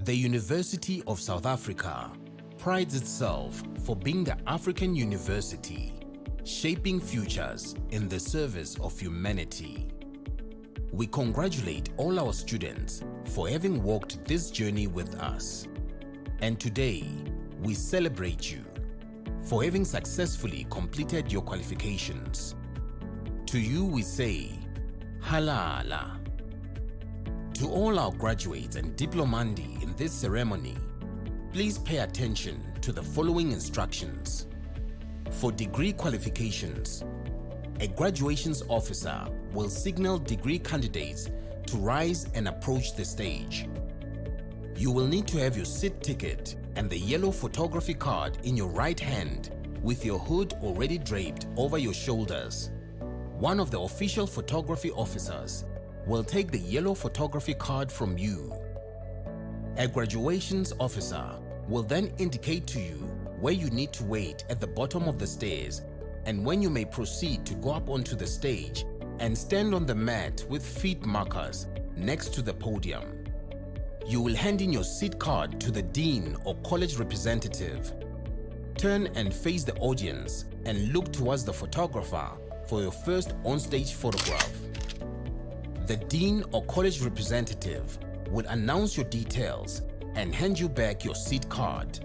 The University of South Africa prides itself for being the African university, shaping futures in the service of humanity. We congratulate all our students for having walked this journey with us. And today, we celebrate you for having successfully completed your qualifications. To you we say, Halala. To all our graduates and diplomandi in this ceremony, please pay attention to the following instructions. For degree qualifications, a graduations officer will signal degree candidates to rise and approach the stage. You will need to have your seat ticket and the yellow photography card in your right hand with your hood already draped over your shoulders. One of the official photography officers will take the yellow photography card from you. A graduations officer will then indicate to you where you need to wait at the bottom of the stairs and when you may proceed to go up onto the stage and stand on the mat with feet markers next to the podium. You will hand in your seat card to the dean or college representative. Turn and face the audience and look towards the photographer for your first on-stage photograph. The dean or college representative will announce your details and hand you back your seat card.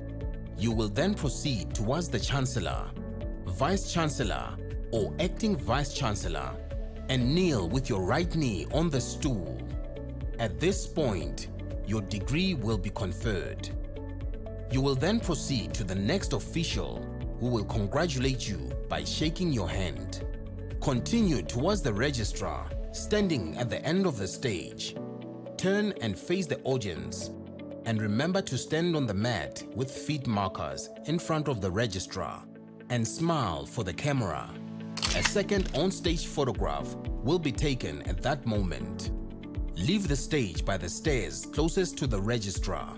You will then proceed towards the Chancellor, Vice Chancellor or Acting Vice Chancellor and kneel with your right knee on the stool. At this point, your degree will be conferred. You will then proceed to the next official who will congratulate you by shaking your hand. Continue towards the registrar standing at the end of the stage. Turn and face the audience and remember to stand on the mat with feet markers in front of the registrar and smile for the camera. A second on-stage photograph will be taken at that moment. Leave the stage by the stairs closest to the registrar.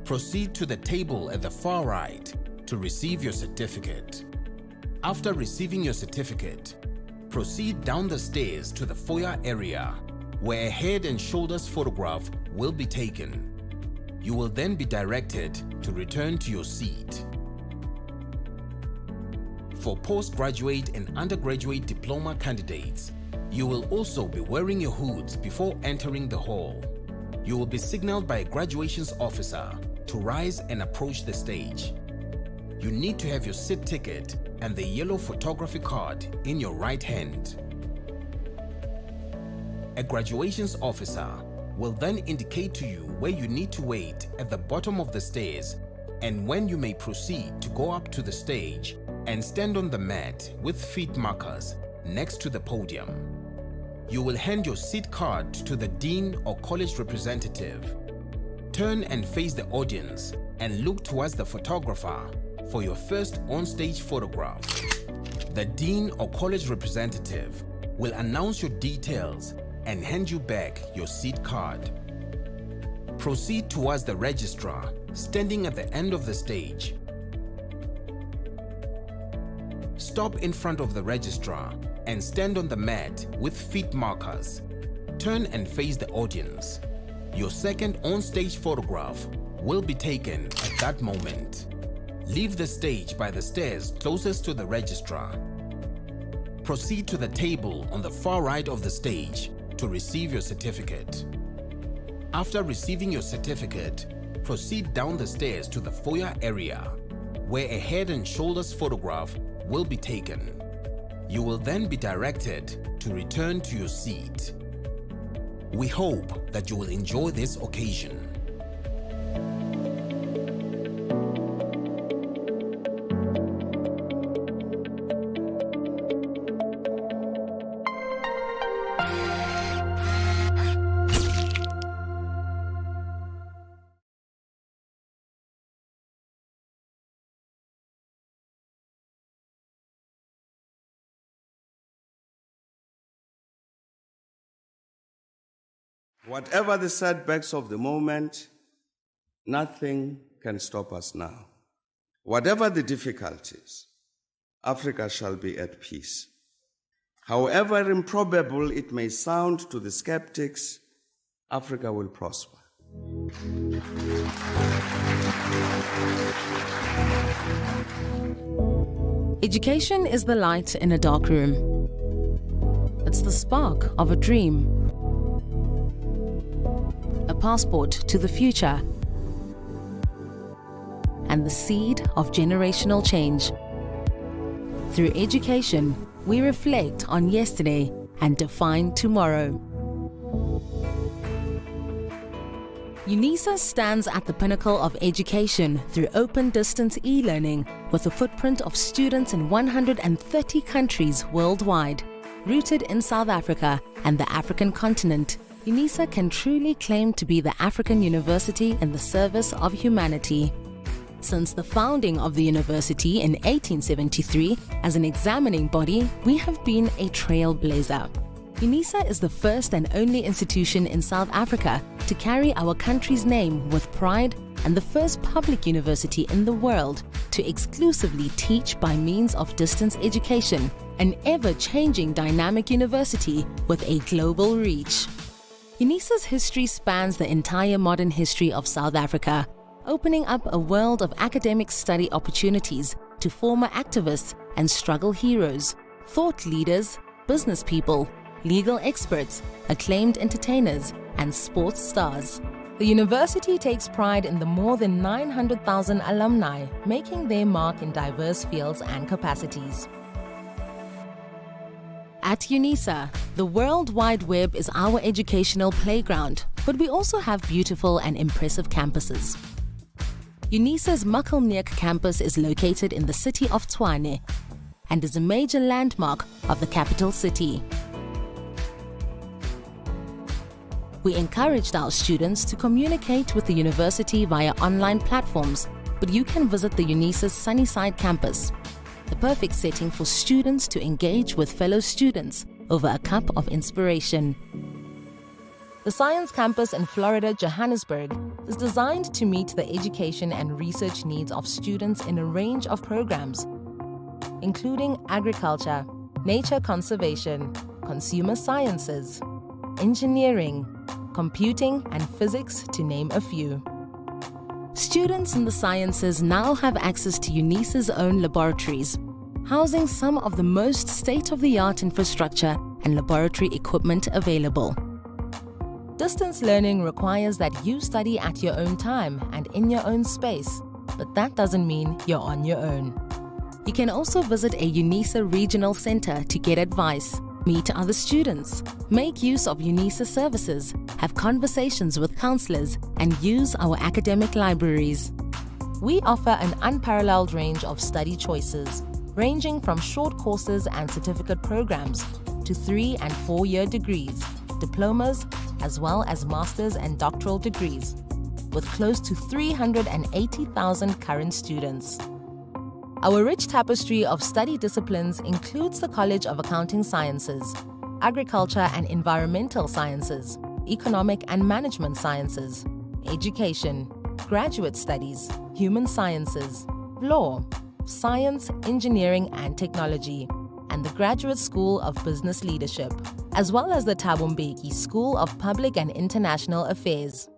Proceed to the table at the far right to receive your certificate. After receiving your certificate, proceed down the stairs to the foyer area where a head and shoulders photograph will be taken. You will then be directed to return to your seat. For postgraduate and undergraduate diploma candidates, you will also be wearing your hoods before entering the hall. You will be signaled by a graduations officer to rise and approach the stage. You need to have your seat ticket and the yellow photography card in your right hand. A graduations officer will then indicate to you where you need to wait at the bottom of the stairs and when you may proceed to go up to the stage and stand on the mat with feet markers next to the podium. You will hand your seat card to the dean or college representative. Turn and face the audience and look towards the photographer for your first on-stage photograph. The dean or college representative will announce your details and hand you back your seat card. Proceed towards the registrar standing at the end of the stage. Stop in front of the registrar and stand on the mat with feet markers. Turn and face the audience. Your second on-stage photograph will be taken at that moment. Leave the stage by the stairs closest to the registrar. Proceed to the table on the far right of the stage to receive your certificate. After receiving your certificate, proceed down the stairs to the foyer area where a head and shoulders photograph will be taken. You will then be directed to return to your seat. We hope that you will enjoy this occasion. Whatever the setbacks of the moment, nothing can stop us now. Whatever the difficulties, Africa shall be at peace. However improbable it may sound to the skeptics, Africa will prosper. Education is the light in a dark room. It's the spark of a dream, a passport to the future, and the seed of generational change. Through education, we reflect on yesterday and define tomorrow. UNISA stands at the pinnacle of education through open distance e-learning with a footprint of students in 130 countries worldwide. Rooted in South Africa and the African continent, UNISA can truly claim to be the African university in the service of humanity. Since the founding of the university in 1873 as an examining body, we have been a trailblazer. UNISA is the first and only institution in South Africa to carry our country's name with pride and the first public university in the world to exclusively teach by means of distance education, an ever-changing dynamic university with a global reach. UNISA's history spans the entire modern history of South Africa, opening up a world of academic study opportunities to former activists and struggle heroes, thought leaders, business people, legal experts, acclaimed entertainers, and sports stars. The university takes pride in the more than 900,000 alumni making their mark in diverse fields and capacities. At UNISA, the World Wide Web is our educational playground, but we also have beautiful and impressive campuses. UNISA's Makelneek campus is located in the city of Tshwane and is a major landmark of the capital city. We encouraged our students to communicate with the university via online platforms, but you can visit the UNISA's Sunnyside campus, the perfect setting for students to engage with fellow students over a cup of inspiration. The Science Campus in Florida, Johannesburg, is designed to meet the education and research needs of students in a range of programs, including agriculture, nature conservation, consumer sciences, engineering, computing, and physics, to name a few. Students in the sciences now have access to UNISA's own laboratories, housing some of the most state-of-the-art infrastructure and laboratory equipment available. Distance learning requires that you study at your own time and in your own space, but that doesn't mean you're on your own. You can also visit a UNISA regional center to get advice, meet other students, make use of UNISA services, have conversations with counselors, and use our academic libraries. We offer an unparalleled range of study choices, ranging from short courses and certificate programs to 3- and 4-year degrees, diplomas, as well as master's and doctoral degrees, with close to 380,000 current students. Our rich tapestry of study disciplines includes the College of Accounting Sciences, Agriculture and Environmental Sciences, Economic and Management Sciences, Education, Graduate Studies, Human Sciences, Law, Science, Engineering and Technology, and the Graduate School of Business Leadership, as well as the Thabo Mbeki School of Public and International Affairs.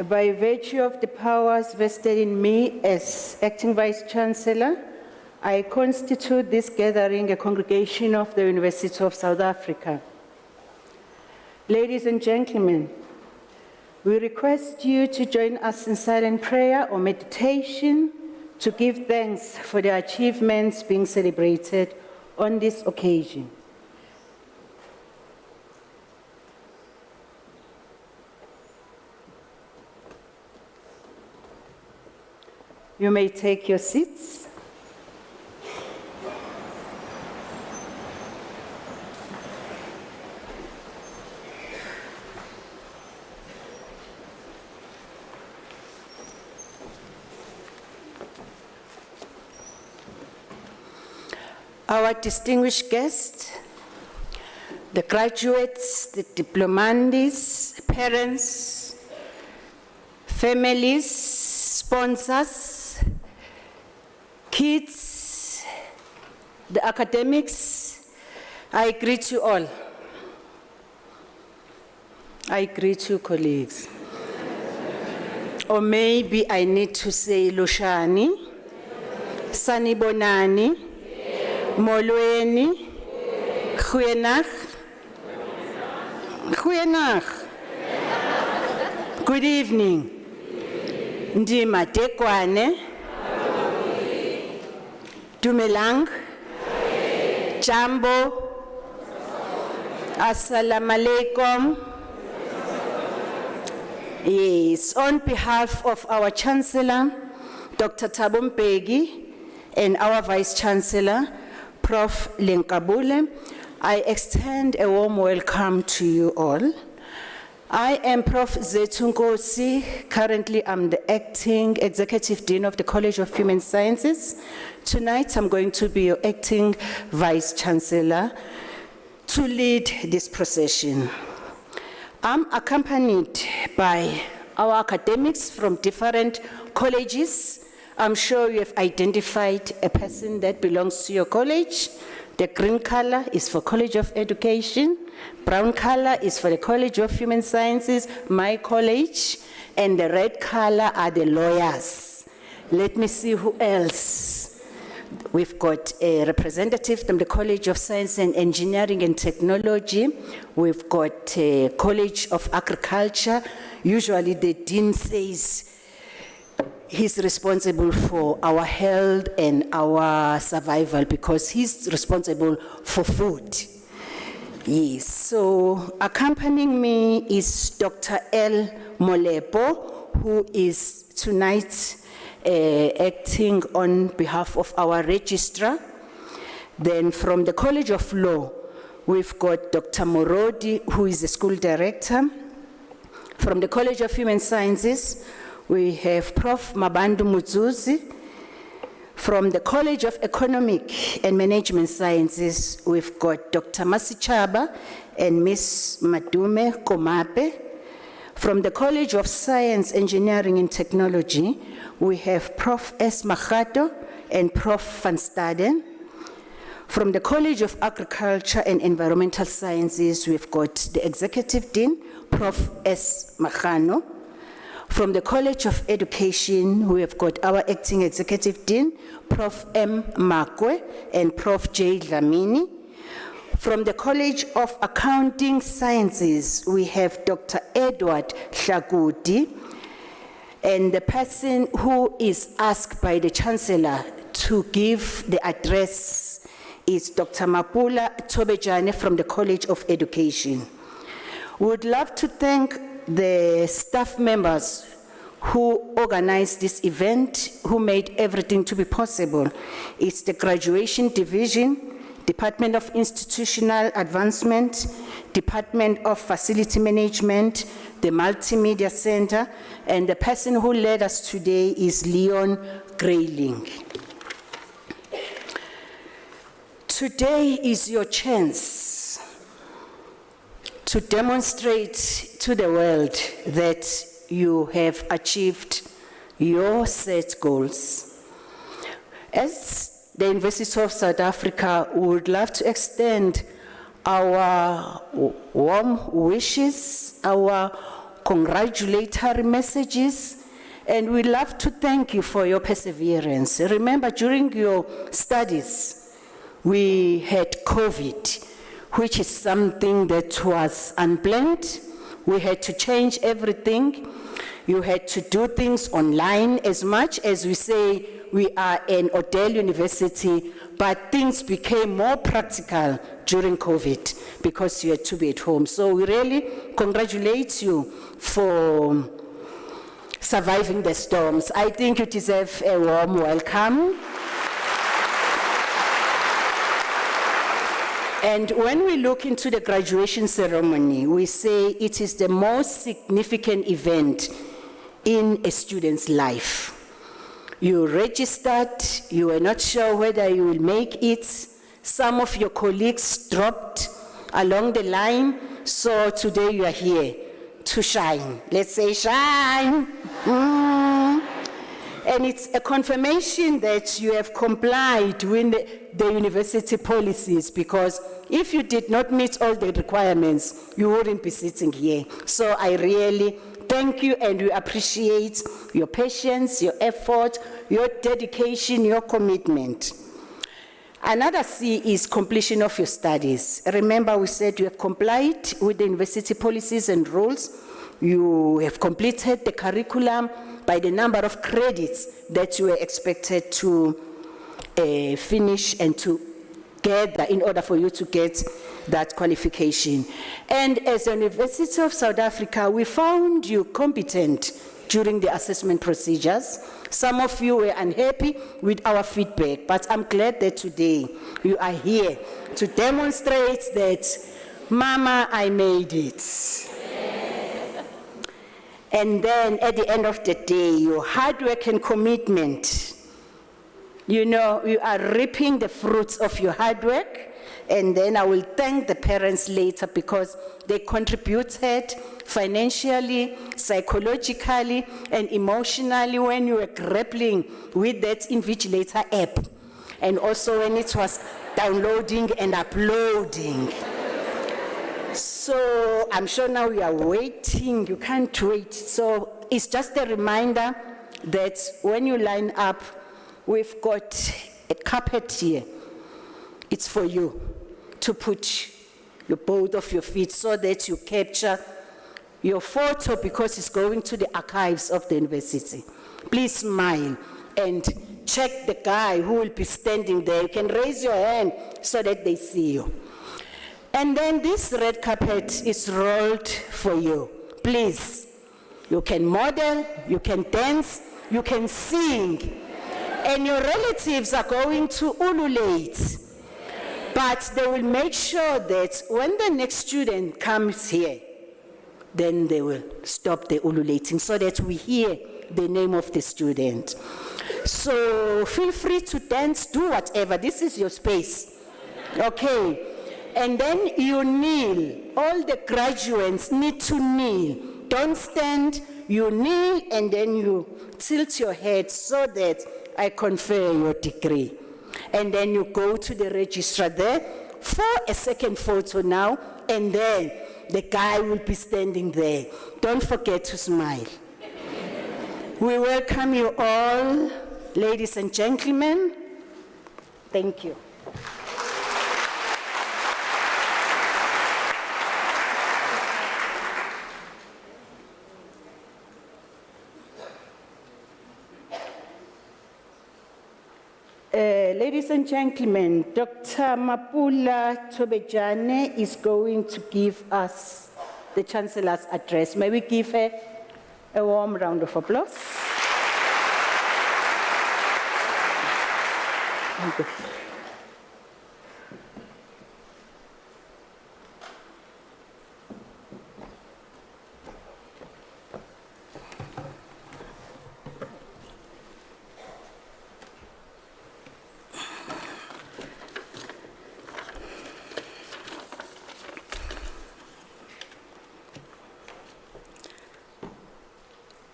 By virtue of the powers vested in me as Acting Vice-Chancellor, I constitute this gathering a congregation of the University of South Africa. Ladies and gentlemen, we request you to join us in silent prayer or meditation to give thanks for the achievements being celebrated on this occasion. You may take your seats. Our distinguished guests, the graduates, the diplomands, parents, families, sponsors, kids, the academics, I greet you all. I greet you, colleagues. Or maybe I need to say Lushani, Sanibonani, Molweni, Goeienaand. Goeienaand. Good evening. Ndima Dekwane. Dumelang. Jambo. Assalamu alaikum. Yes, on behalf of our Chancellor, Dr. Thabo Mbeki, and our Vice-Chancellor, Prof. Lenkabule, I extend a warm welcome to you all. I am Prof. Zethu Nkosi. Currently, I'm the Acting Executive Dean of the College of Human Sciences. Tonight, I'm going to be your Acting Vice-Chancellor to lead this procession. I'm accompanied by our academics from different colleges. I'm sure you have identified a person that belongs to your college. The green color is for College of Education. Brown color is for the College of Human Sciences, my college. And the red color are the lawyers. Let me see who else. We've got a representative from the College of Science and Engineering and Technology. We've got a College of Agriculture. Usually the dean says he's responsible for our health and our survival because he's responsible for food. Yes, so accompanying me is Dr. L. Molepo, who is tonight acting on behalf of our registrar. Then from the College of Law, we've got Dr. Morodi, who is the school director. From the College of Human Sciences, we have Prof. Mabandu Mutsuzi. From the College of Economic and Management Sciences, we've got Dr. Masichaba and Ms. Madume Komape. From the College of Science, Engineering and Technology, we have Prof. S. Machato and Prof. Van Staden. From the College of Agriculture and Environmental Sciences, we've got the Executive Dean, Prof. S. Machano. From the College of Education, we have got our Acting Executive Dean, Prof. M. Makwe and Prof. J. Dlamini. From the College of Accounting Sciences, we have Dr. Edward Hlakudi, and the person who is asked by the Chancellor to give the address is Dr. Mapula Tobejane from the College of Education. We would love to thank the staff members who organized this event, who made everything to be possible. It's the Graduation Division, Department of Institutional Advancement, Department of Facility Management, the Multimedia Center, and the person who led us today is Leon Grayling. Today is your chance to demonstrate to the world that you have achieved your set goals. As the University of South Africa, we would love to extend our warm wishes, our congratulatory messages, and we love to thank you for your perseverance. Remember, during your studies, we had COVID, which is something that was unplanned. We had to change everything. You had to do things online. As much as we say we are an Odell University, but things became more practical during COVID because you had to be at home. So we really congratulate you for surviving the storms. I think you deserve a warm welcome. And when we look into the graduation ceremony, we say it is the most significant event in a student's life. You registered, you were not sure whether you will make it. Some of your colleagues dropped along the line, so today you are here to shine. Let's say shine. And it's a confirmation that you have complied with the university policies, because if you did not meet all the requirements, you wouldn't be sitting here. So I really thank you, and we appreciate your patience, your effort, your dedication, your commitment. Another C is completion of your studies. Remember, we said you have complied with the university policies and rules. You have completed the curriculum by the number of credits that you were expected to finish and to gather in order for you to get that qualification. And as the University of South Africa, we found you competent during the assessment procedures. Some of you were unhappy with our feedback, but I'm glad that today you are here to demonstrate that, Mama, I made it. And then at the end of the day, your hard work and commitment, you know, you are reaping the fruits of your hard work. And then I will thank the parents later because they contributed financially, psychologically, and emotionally when you were grappling with that Invigilator app. And also when it was downloading and uploading. So I'm sure now you are waiting, you can't wait. So it's just a reminder that when you line up, we've got a carpet here. It's for you to put both of your feet so that you capture your photo because it's going to the archives of the university. Please smile and check the guy who will be standing there. You can raise your hand so that they see you. And then this red carpet is rolled for you. Please, you can model, you can dance, you can sing. And your relatives are going to ululate. But they will make sure that when the next student comes here, then they will stop the ululating so that we hear the name of the student. So feel free to dance, do whatever. This is your space. Okay. And then you kneel. All the graduates need to kneel. Don't stand, you kneel, and then you tilt your head so that I confer your degree. And then you go to the registrar there for a second photo now, and then the guy will be standing there. Don't forget to smile. We welcome you all, ladies and gentlemen. Thank you. Ladies and gentlemen, Dr. Mapula Tobejane is going to give us the Chancellor's address. May we give her a warm round of applause? Thank you.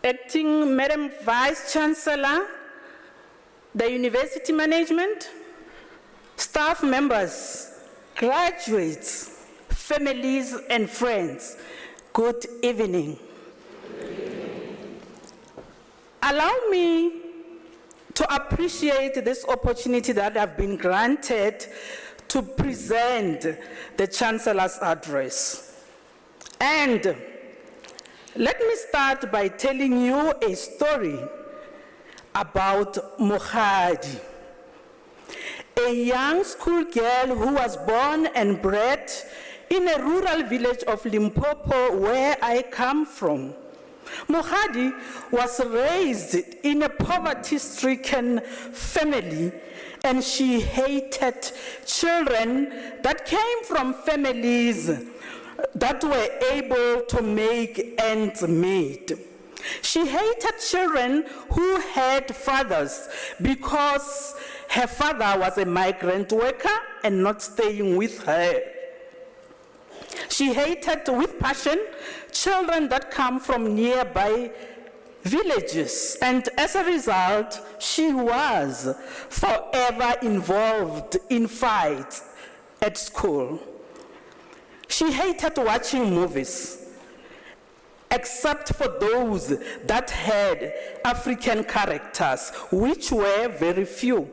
Acting Madam Vice Chancellor, the University Management, staff members, graduates, families and friends, good evening. Allow me to appreciate this opportunity that I've been granted to present the Chancellor's address. And let me start by telling you a story about Mokgadi, a young schoolgirl who was born and bred in a rural village of Limpopo, where I come from. Mokgadi was raised in a poverty-stricken family, and she hated children that came from families that were able to make ends meet. She hated children who had fathers because her father was a migrant worker and not staying with her. She hated with passion children that come from nearby villages, and as a result, she was forever involved in fights at school. She hated watching movies, except for those that had African characters, which were very few.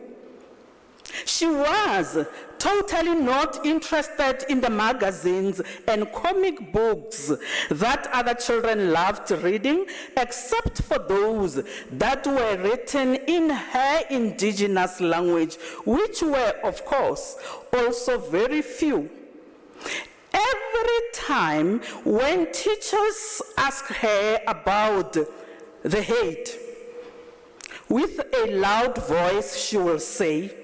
She was totally not interested in the magazines and comic books that other children loved reading, except for those that were written in her indigenous language, which were, of course, also very few. Every time when teachers asked her about the hate, with a loud voice she will say,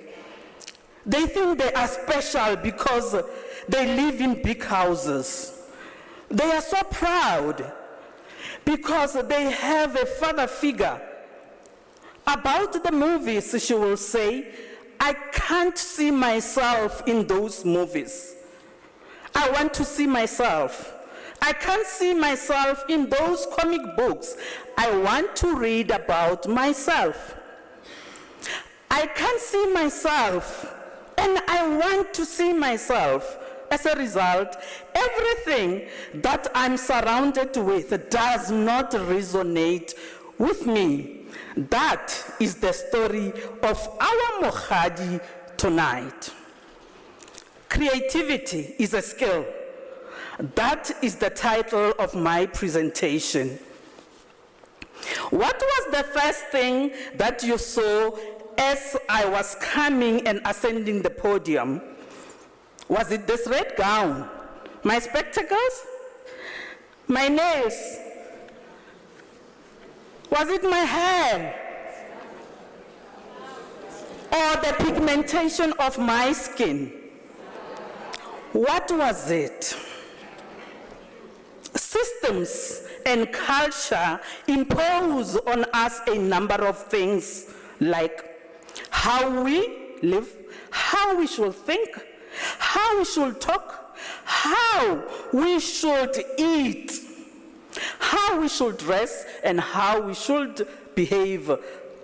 they think they are special because they live in big houses. They are so proud because they have a father figure. About the movies, she will say, I can't see myself in those movies. I want to see myself. I can't see myself in those comic books. I want to read about myself. I can't see myself, and I want to see myself. As a result, everything that I'm surrounded with does not resonate with me. That is the story of our Mokgadi tonight. Creativity is a skill. That is the title of my presentation. What was the first thing that you saw as I was coming and ascending the podium? Was it this red gown? My spectacles? My nails? Was it my hair? Or the pigmentation of my skin? What was it? Systems and culture impose on us a number of things, like how we live, how we should think, how we should talk, how we should eat, how we should dress, and how we should behave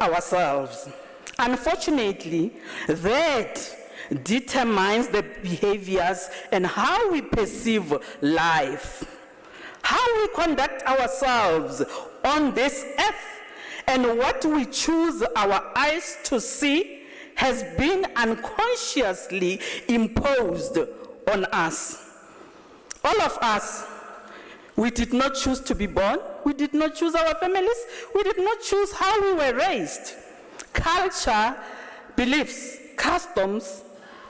ourselves. Unfortunately, that determines the behaviors and how we perceive life, how we conduct ourselves on this earth, and what we choose our eyes to see has been unconsciously imposed on us. All of us, we did not choose to be born, we did not choose our families, we did not choose how we were raised. Culture, beliefs, customs,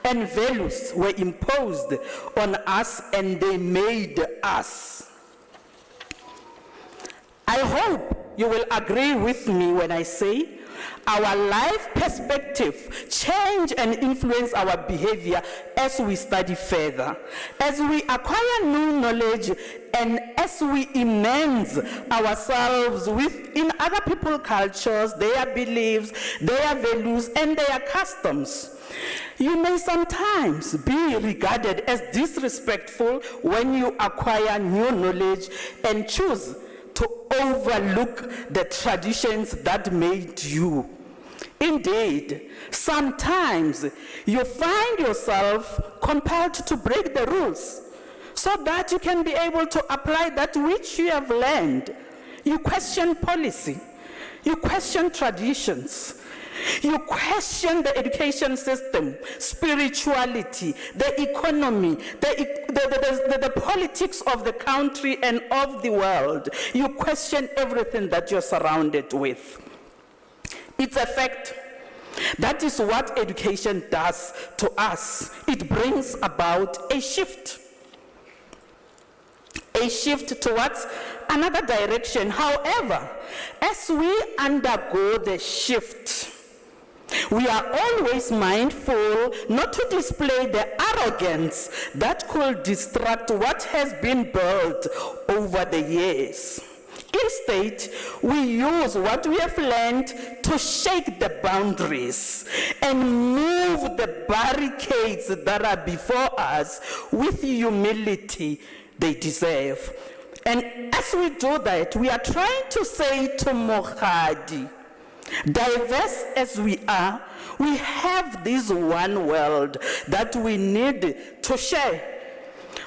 and values were imposed on us, and they made us. I hope you will agree with me when I say our life perspective change and influence our behavior as we study further, as we acquire new knowledge, and as we immerse ourselves within other people's cultures, their beliefs, their values, and their customs. You may sometimes be regarded as disrespectful when you acquire new knowledge and choose to overlook the traditions that made you. Indeed, sometimes you find yourself compelled to break the rules so that you can be able to apply that which you have learned. You question policy. You question traditions. You question the education system, spirituality, the economy, the politics of the country and of the world. You question everything that you're surrounded with. It's a fact. That is what education does to us. It brings about a shift. A shift towards another direction. However, as we undergo the shift, we are always mindful not to display the arrogance that could distract what has been built over the years. Instead, we use what we have learned to shake the boundaries and move the barricades that are before us with humility they deserve. And as we do that, we are trying to say to Mokgadi, diverse as we are, we have this one world that we need to share.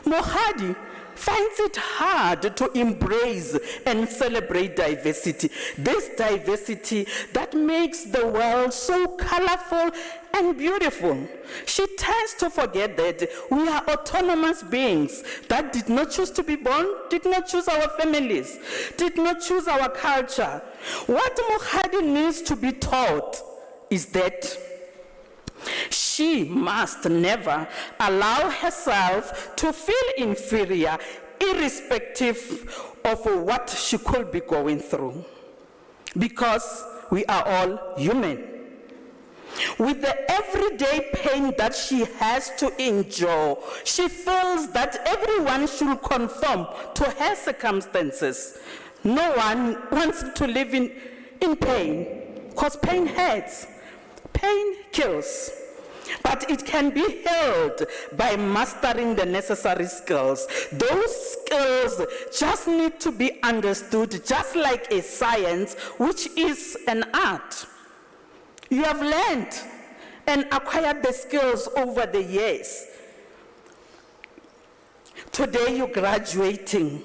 Mokgadi finds it hard to embrace and celebrate diversity. This diversity that makes the world so colorful and beautiful. She tends to forget that we are autonomous beings that did not choose to be born, did not choose our families, did not choose our culture. What Mokgadi needs to be taught is that she must never allow herself to feel inferior, irrespective of what she could be going through, because we are all human. With the everyday pain that she has to endure, she feels that everyone should conform to her circumstances. No one wants to live in pain, because pain hurts. Pain kills, but it can be healed by mastering the necessary skills. Those skills just need to be understood, just like a science, which is an art. You have learned and acquired the skills over the years. Today you're graduating.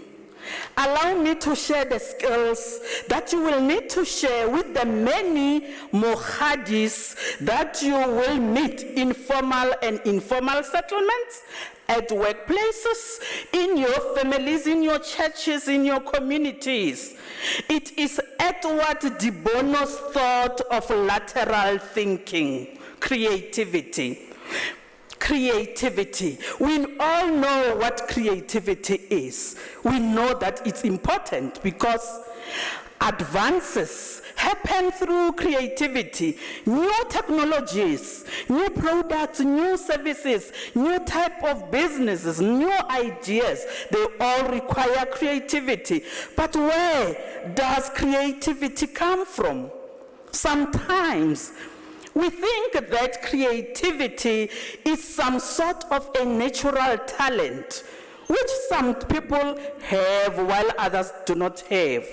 Allow me to share the skills that you will need to share with the many Mokgadis that you will meet in formal and informal settlements, at workplaces, in your families, in your churches, in your communities. It is Edward de Bono's thought of lateral thinking, creativity. Creativity. We all know what creativity is. We know that it's important because advances happen through creativity. New technologies, new products, new services, new type of businesses, new ideas, they all require creativity. But where does creativity come from? Sometimes we think that creativity is some sort of a natural talent, which some people have while others do not have.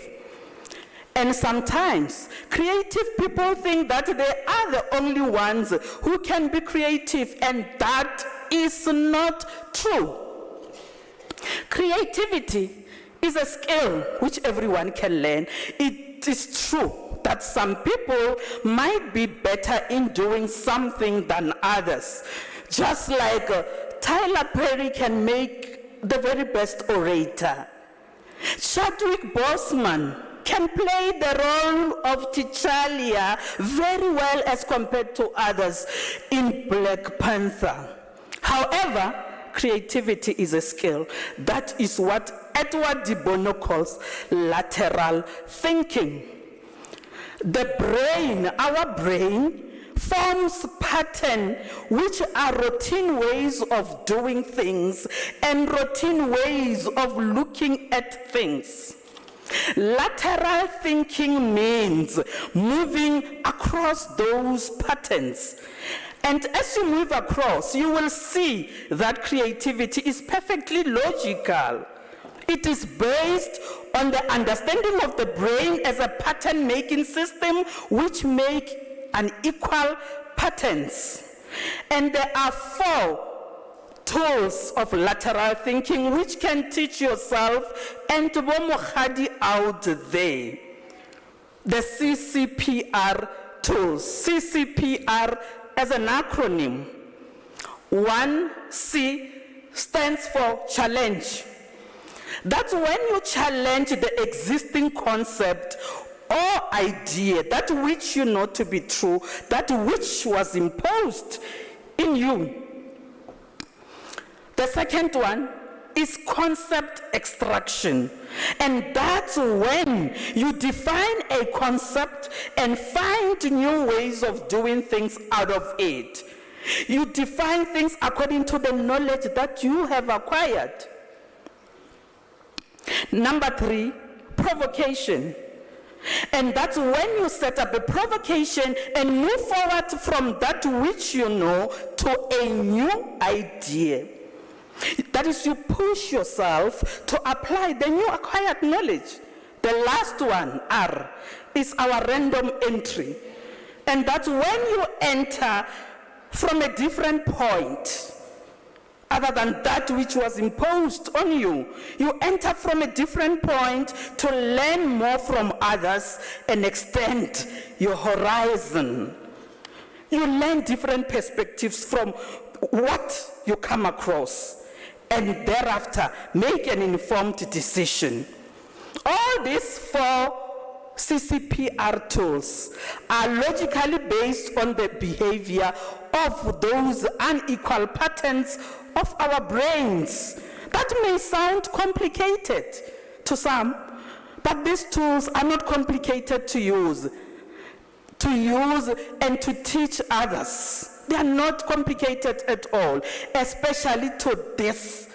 And sometimes creative people think that they are the only ones who can be creative, and that is not true. Creativity is a skill which everyone can learn. It is true that some people might be better in doing something than others. Just like Tyler Perry can make the very best orator. Chadwick Boseman can play the role of T'Challa very well as compared to others in Black Panther. However, creativity is a skill. That is what Edward de Bono calls lateral thinking. The brain, our brain, forms patterns which are routine ways of doing things and routine ways of looking at things. Lateral thinking means moving across those patterns. And as you move across, you will see that creativity is perfectly logical. It is based on the understanding of the brain as a pattern-making system which make unequal patterns. And there are 4 tools of lateral thinking which can teach yourself and Mokgadi out there. the CCPR tools. CCPR as an acronym. 1C stands for challenge. That's when you challenge the existing concept or idea, that which you know to be true, that which was imposed in you. The second one is concept extraction. And that's when you define a concept and find new ways of doing things out of it. You define things according to the knowledge that you have acquired. Number 3, provocation. And that's when you set up a provocation and move forward from that which you know to a new idea. That is, you push yourself to apply the new acquired knowledge. The last one, R, is our random entry. And that's when you enter from a different point other than that which was imposed on you. You enter from a different point to learn more from others and extend your horizon. You learn different perspectives from what you come across, and thereafter make an informed decision. All these 4 CCPR tools are logically based on the behavior of those unequal patterns of our brains. That may sound complicated to some, but these tools are not complicated to use and to teach others. They are not complicated at all, especially to this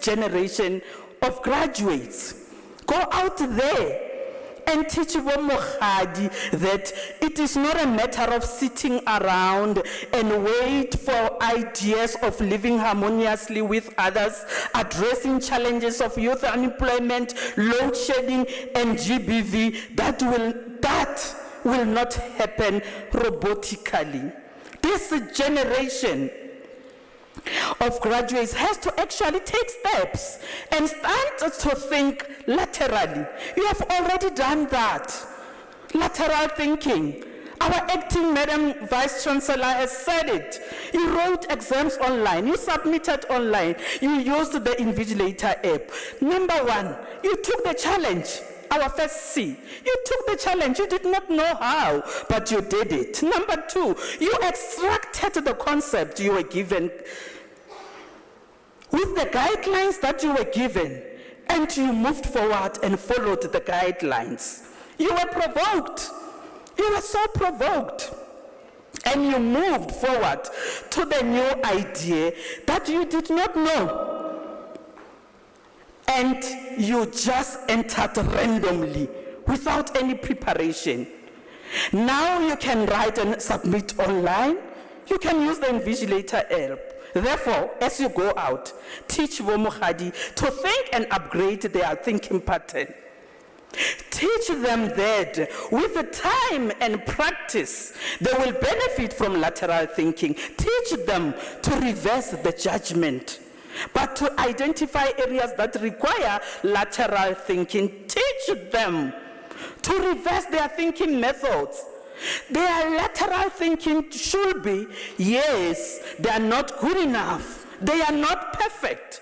generation of graduates. Go out there and teach Bomogadi that it is not a matter of sitting around and wait for ideas of living harmoniously with others, addressing challenges of youth unemployment, load shedding, and GBV. That will not happen robotically. This generation of graduates has to actually take steps and start to think laterally. You have already done that. Lateral thinking. Our acting Madam Vice Chancellor has said it. You wrote exams online. You submitted online. You used the Invigilator app. Number 1, you took the challenge. Our first C. You took the challenge. You did not know how, but you did it. Number 2, you extracted the concept you were given with the guidelines that you were given, and you moved forward and followed the guidelines. You were provoked. You were so provoked. And you moved forward to the new idea that you did not know. And you just entered randomly without any preparation. Now you can write and submit online. You can use the Invigilator app. Therefore, as you go out, teach Bomogadi to think and upgrade their thinking pattern. Teach them that with the time and practice, they will benefit from lateral thinking. Teach them to reverse the judgment, but to identify areas that require lateral thinking. Teach them to reverse their thinking methods. Their lateral thinking should be, yes, they are not good enough. They are not perfect.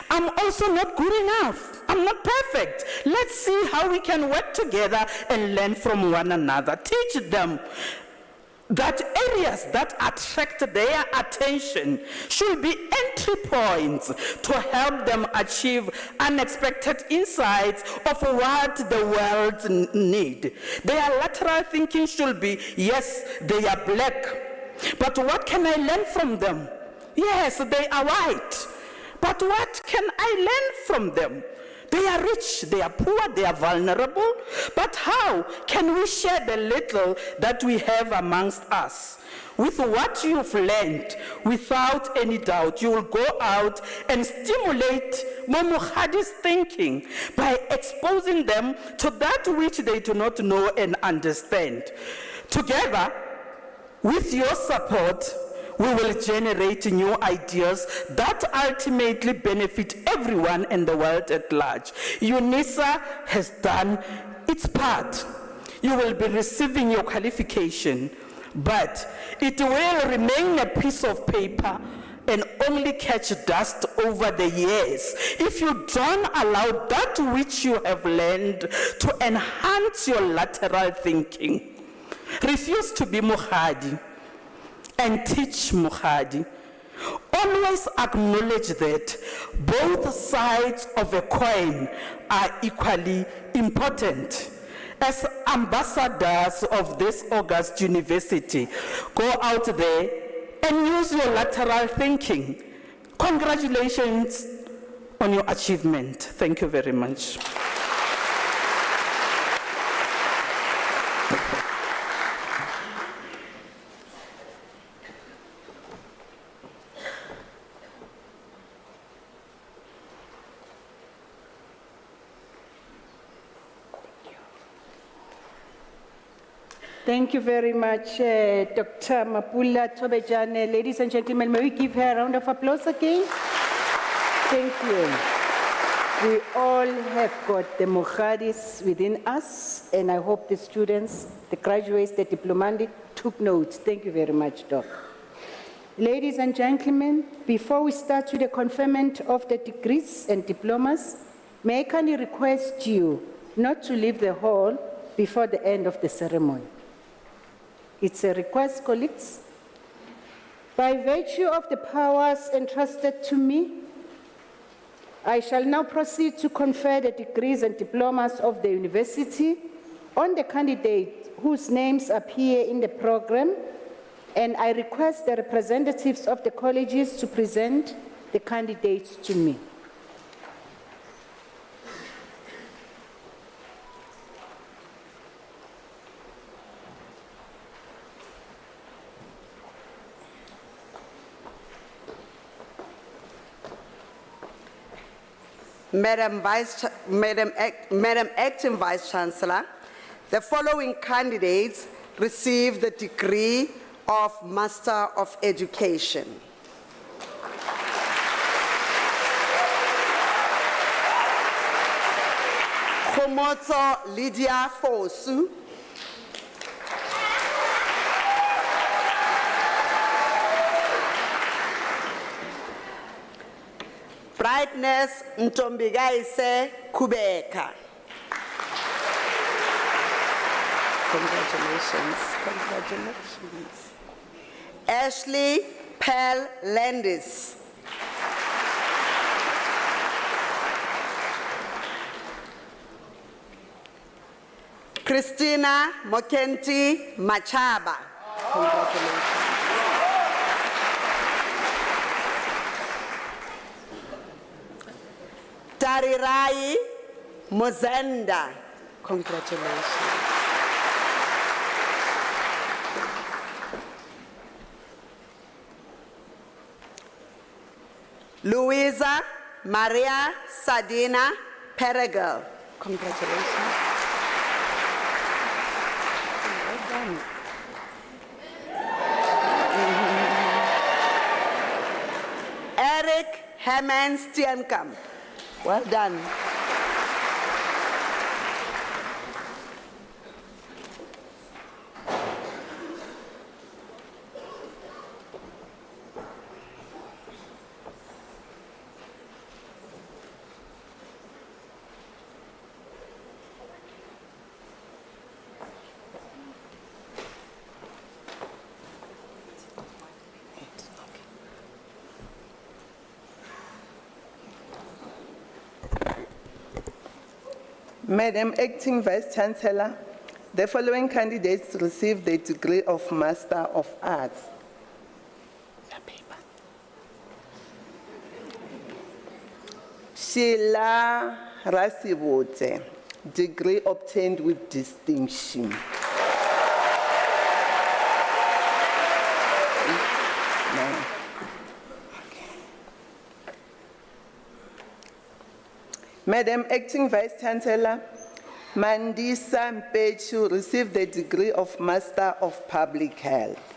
I'm also not good enough. I'm not perfect. Let's see how we can work together and learn from one another. Teach them that areas that attract their attention should be entry points to help them achieve unexpected insights of what the world needs. Their lateral thinking should be, yes, they are black, but what can I learn from them? Yes, they are white, but what can I learn from them? They are rich, they are poor, they are vulnerable, but how can we share the little that we have amongst us? With what you've learned, without any doubt, you will go out and stimulate Momogadi's thinking by exposing them to that which they do not know and understand. Together, with your support, we will generate new ideas that ultimately benefit everyone in the world at large. UNISA has done Its part, you will be receiving your qualification, but it will remain a piece of paper and only catch dust over the years if you don't allow that which you have learned to enhance your lateral thinking. Refuse to be Mukhadi and teach Mukhadi. Always acknowledge that both sides of a coin are equally important. As ambassadors of this August University, go out there and use your lateral thinking. Congratulations on your achievement. Thank you very much. Thank you very much, Dr. Mapula Tobejane. Ladies and gentlemen, may we give her a round of applause again? Thank you. We all have got the Mukhadis within us, and I hope the students, the graduates, the diplomantic took notes. Thank you very much, Doc. Ladies and gentlemen, before we start with the conferment of the degrees and diplomas, may I kindly request you not to leave the hall before the end of the ceremony. It's a request, colleagues. By virtue of the powers entrusted to me, I shall now proceed to confer the degrees and diplomas of the university on the candidates whose names appear in the program, and I request the representatives of the colleges to present the candidates to me. Madam Acting Vice Chancellor, the following candidates received the degree of Master of Education. Khomotso Lydia Fosu. Brightness Ntombigaise Kubeka. Congratulations, congratulations. Ashley Pearl Landis. Christina Mokenti Machaba. Congratulations. Tarirai Mozenda. Congratulations. Louisa Maria Sadina Peregal. Congratulations. Well done. Eric Herman Steenkamp. Well done. Madam Acting Vice Chancellor, the following candidates received the degree of Master of Arts. Sheila Rasibote, degree obtained with distinction. No. Madam Acting Vice Chancellor, Mandisa Mpechu received the degree of Master of Public Health.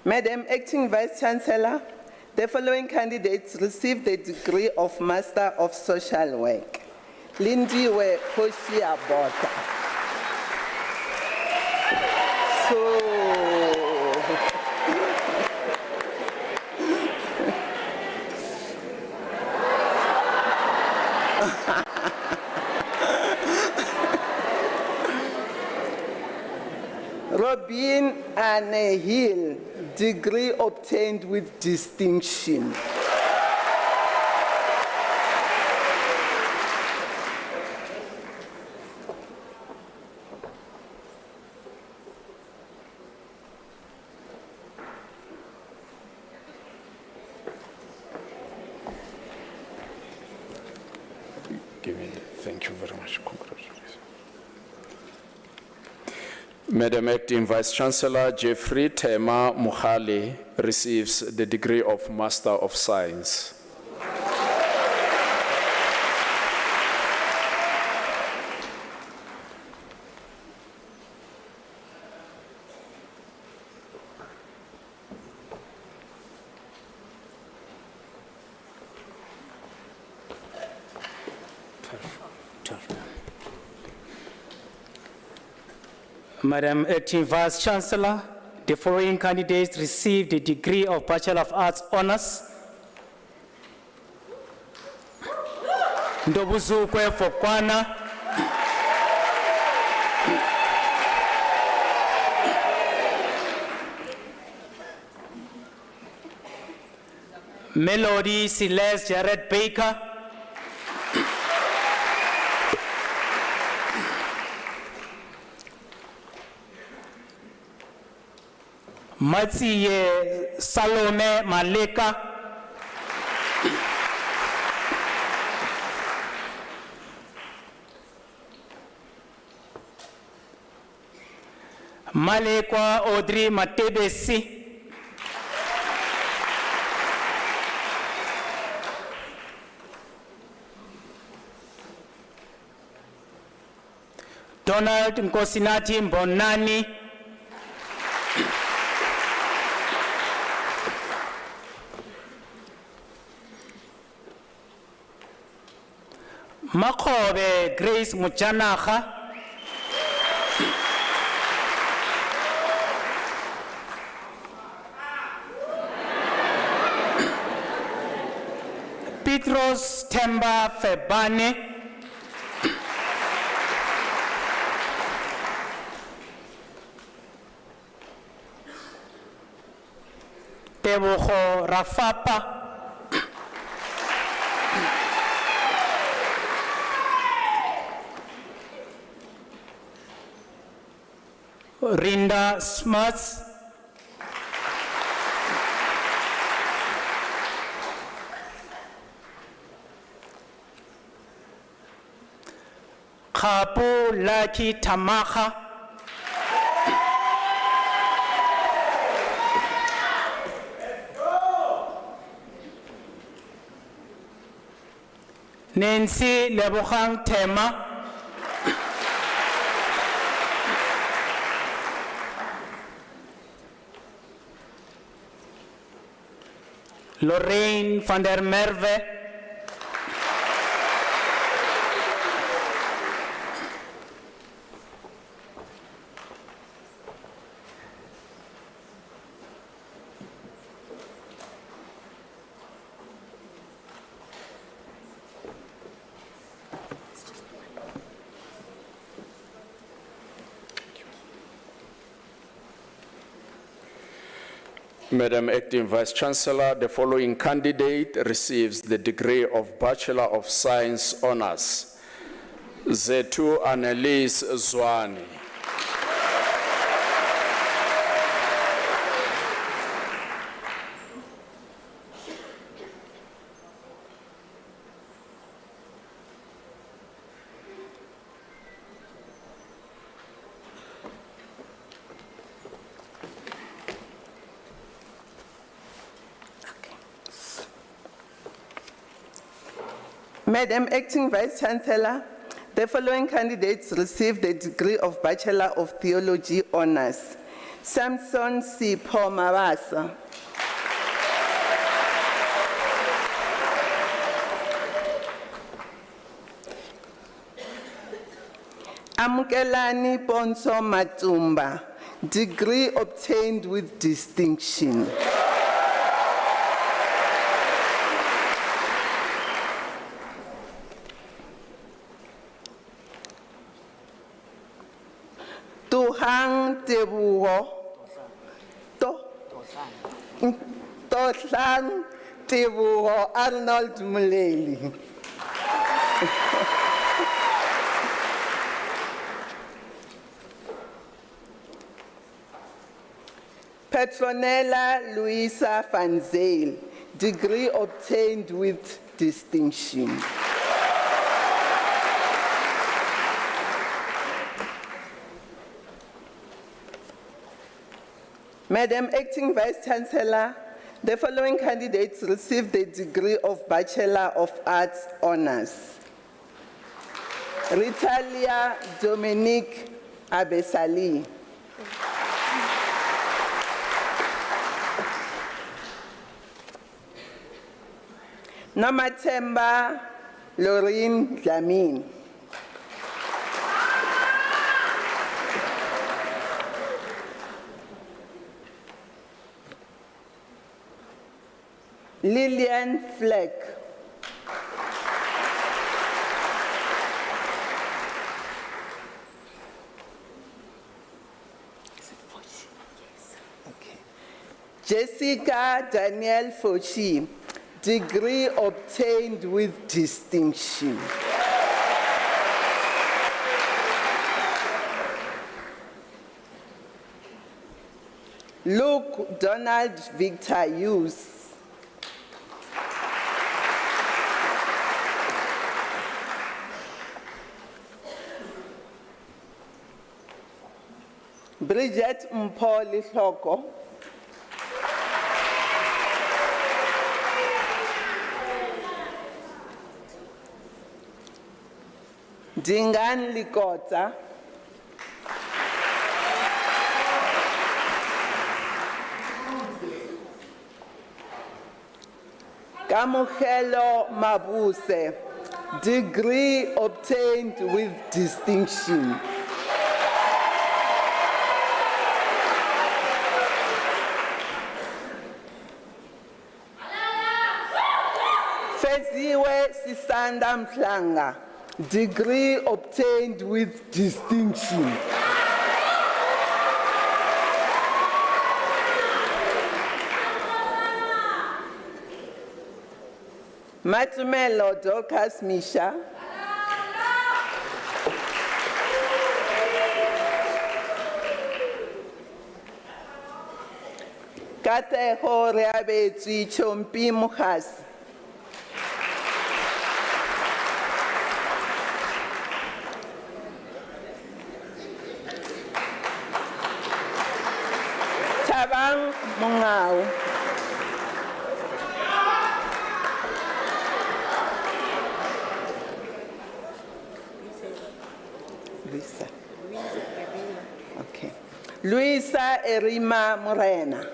Madam Acting Vice Chancellor, the following candidates received the degree of Master of Social Work. Lindiwe Hoshia Bota. Robin Anne Hill, degree obtained with distinction. Thank you very much. Congratulations. Madam Acting Vice Chancellor Jeffrey Tema Muhali receives the degree of Master of Science. Madam Acting Vice Chancellor, the following candidates received the degree of Bachelor of Arts Honours. Ndobuzukwe Fokwana. Melody Celeste Jared Baker. Matsiye Salome Maleka. Malekwa Audrey Matebesi. Donald Nkosinati Mbonani. Makhobe Grace Muchanaga. Petros Temba Febane. Tebogo Rafapa. Rinda Smuts. Kapu Laki Tamaka. Nancy Lebohang Tema. Lorraine van der Merwe. Madam Acting Vice Chancellor, the following candidate receives the degree of Bachelor of Science Honours. Zetu Annelise Zwane. Madam Acting Vice Chancellor, the following candidates received the degree of Bachelor of Theology Honours. Samson Sipho Mabasa. Amukelani Ponso Matumba, degree obtained with distinction. Tuhang Tebuho, Tosang Tebuho Arnold Muleli. Petronella Luisa van Zyl, degree obtained with distinction. Madam Acting Vice Chancellor, the following candidates received the degree of Bachelor of Arts Honours. Ritalia Dominique Abesali. Namathemba Lorraine Dlamini. Lillian Fleck. Okay. Jessica Danielle Fochi, degree obtained with distinction. Luke Donald Victor Hughes. Bridget Mpoli Hloko. Dingan Likota. Kamuhelo Mabuse, degree obtained with distinction. Feziwe Sisanda Mhlanga, degree obtained with distinction. Matumelo Dorcas Misha. Kateho Reabetsi Chompi Mukhas. Tabang Mungau. Luisa. Okay. Luisa Erima Morena.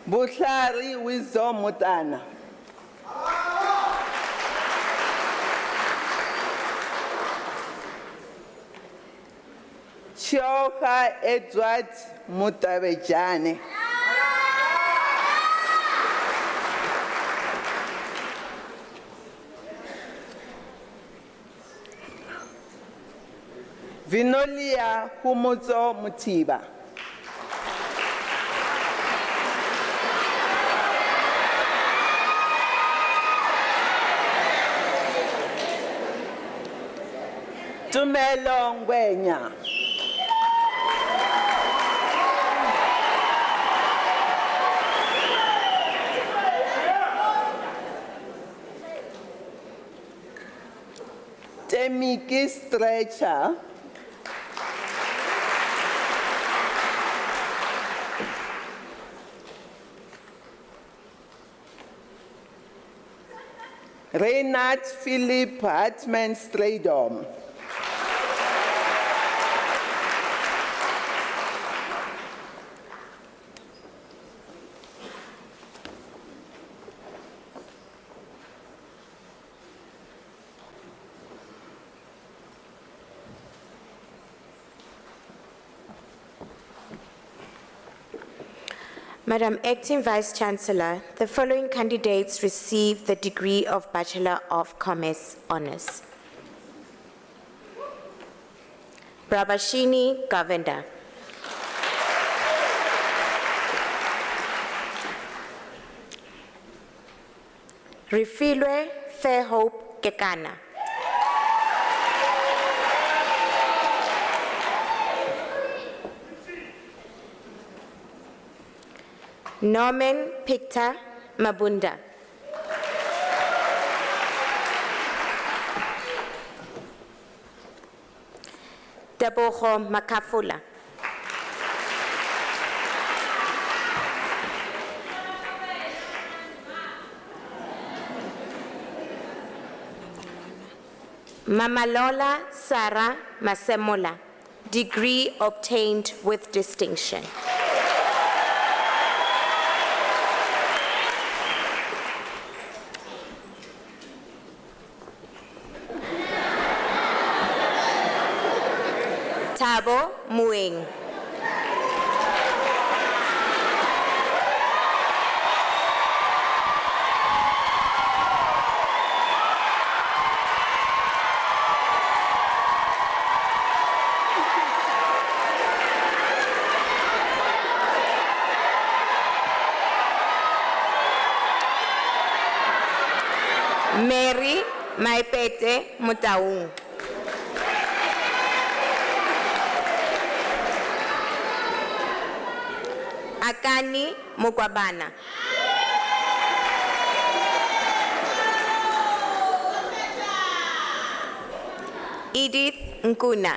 Butlari Wisdom Mutana. Chioka Edward Mutabejane. Vinolia Humutso Mutiba. Tumelo Ngwenya. Temiki Stretcher. Reinhard Philip Hartman Straydom. Madam Acting Vice-Chancellor, the following candidates receive the degree of Bachelor of Commerce Honours. Brabashini Govender. Rifilwe Fairhope Kekana. Norman Pictor Mabunda. Deboho Makafula. Mamalola Sarah Masemola, degree obtained with distinction. Tabo Muing. Mary Maipete Mutaung. Akani Mukwabana. Edith Nkuna.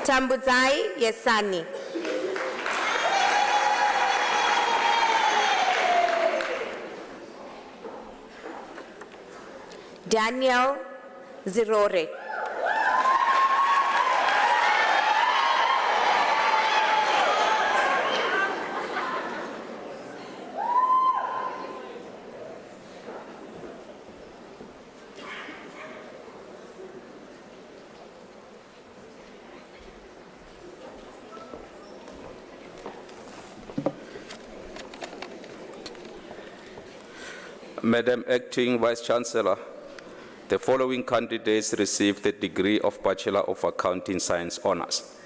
Tambuzai Yesani. Daniel Zirore. Madam Acting Vice-Chancellor, the following candidates received the degree of Bachelor of Accounting Science Honours.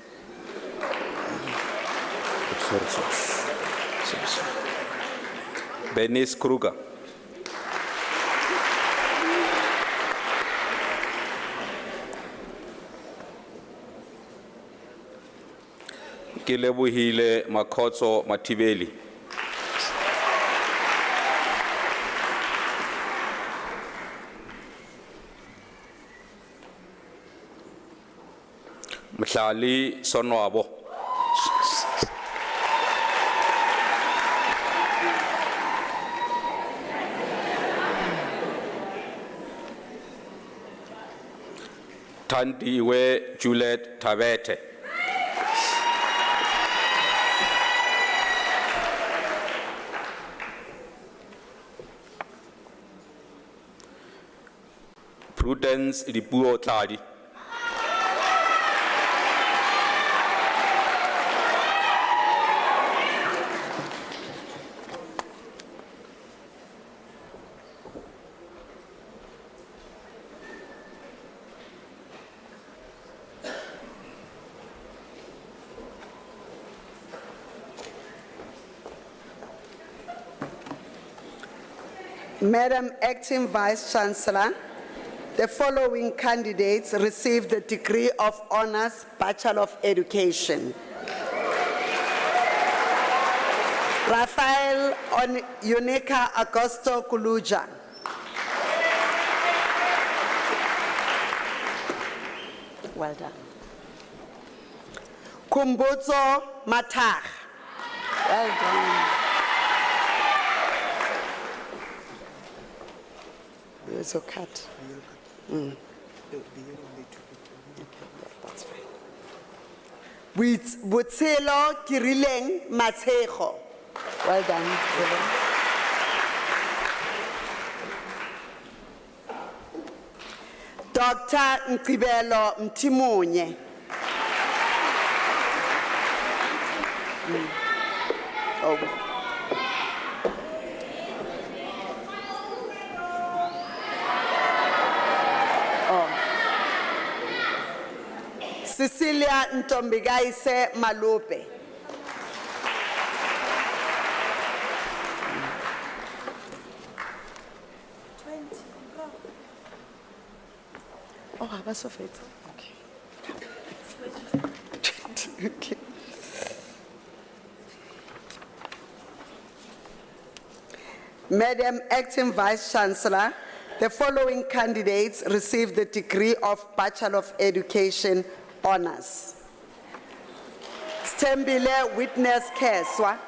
Bernice Kruger. Kilebohile Makotso Matibeli. Mhlali Sonwabo. Thandiwe Juliet Tabete. Prudence Dipuo Tladi. Madam Acting Vice-Chancellor, the following candidates received the degree of Honours Bachelor of Education. Rafael Unica Augusto Kuluja. Well done. Kumbutso Matag. Well done. There's your cut. That's fine. Butselo Kirileng Matego. Well done. Butselo. Dr. Nkibelo Mtimunye. Oh. Cecilia Ntombigaise Malupe. Oh, I was so fit. Okay. Okay. Madam Acting Vice Chancellor, the following candidates received the degree of Bachelor of Education Honours. Stembile Witness Keswa.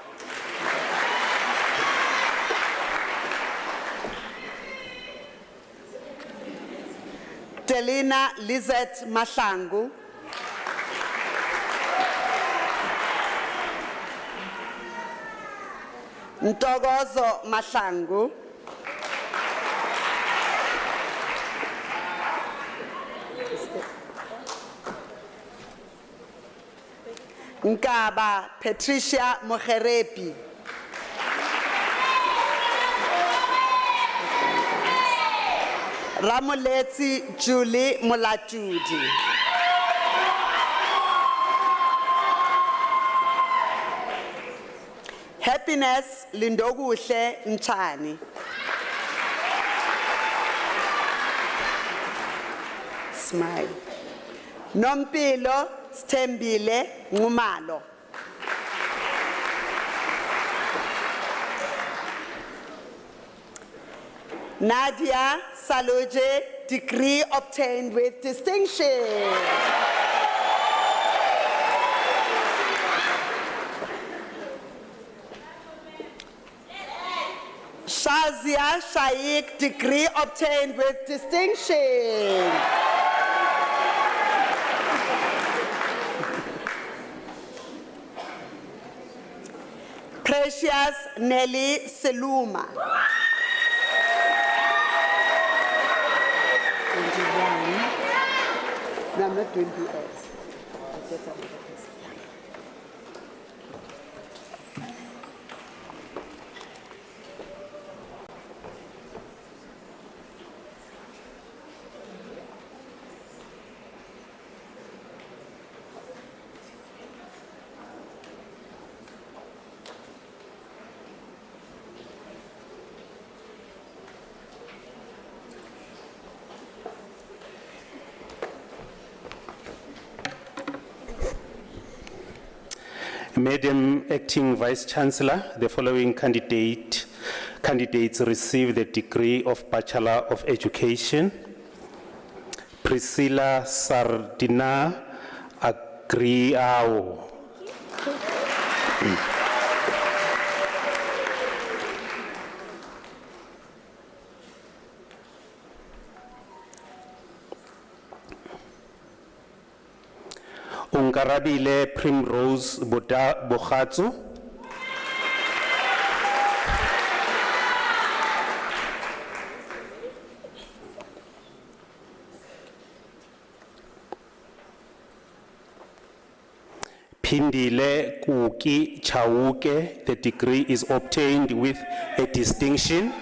Delina Lizette Mahlangu. Ntogozo Mahlangu. Nkaba Patricia Moherepi. Ramoletsi Julie Molachudi. Happiness Lindoguhle Nchani. Smile. Nompilo Stembile Ngumalo. Nadia Saluje, degree obtained with distinction. Shazia Shaikh, degree obtained with distinction. Precious Nelly Seluma. 21. No, I'm not 28. Madam Acting Vice Chancellor, the following candidates receive the degree of Bachelor of Education. Priscilla Sardina Agriao. Ungarabile Primrose Bogatsu. Pindile Kuki Chauke, the degree is obtained with a distinction.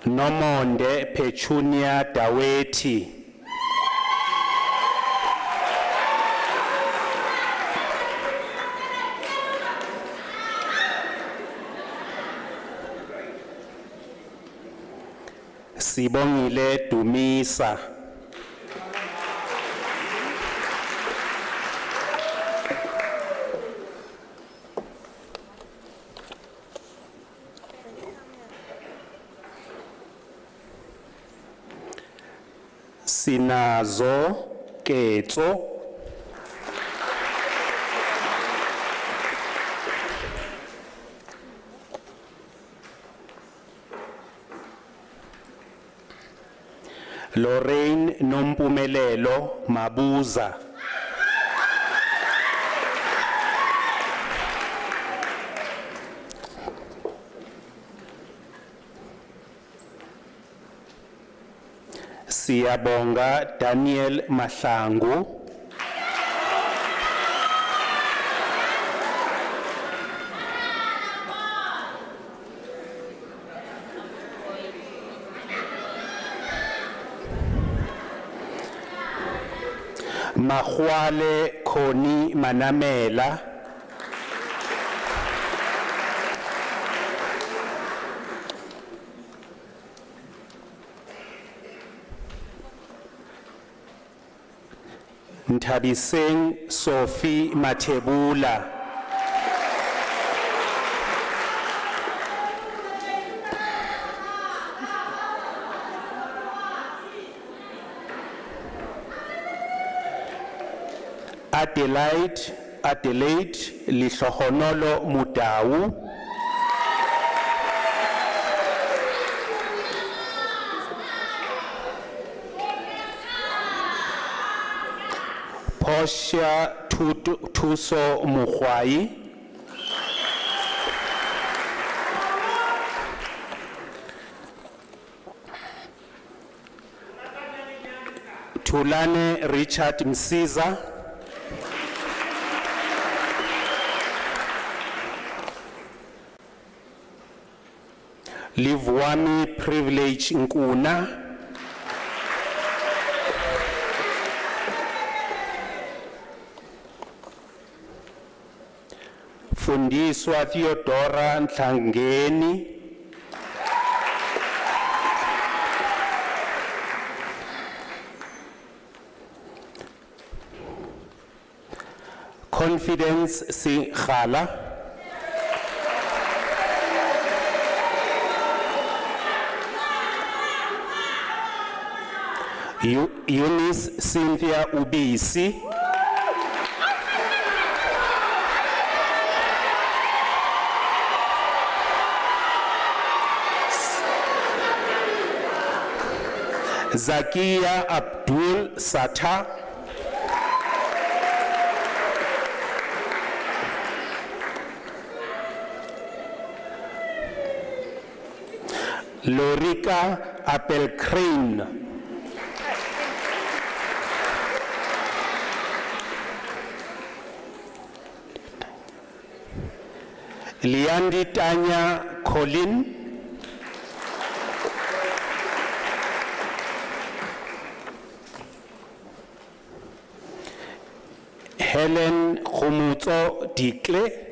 Nomonde Petunia Daweti. Sibongile Dumisa. Sinazo ketso Lorraine Nompumelelo Mabuza. Siyabonga Daniel Mahlangu. Mahwale Koni Manamela. Ntabiseng Sophie Matebula. Adelaide Lihlohonolo Mudau. Portia Tuso Mukhwai. Tulane Richard Msiza. Livwami Privilege Nkuna. Fundiswa Theodora Nhlangeni. Confidence Sikhala. Eunice Cynthia Ubisi. Zakia Abdul Sata. Lorika Appelcrane. Liandi Tanya Colin. Helen Khomutso Dikle.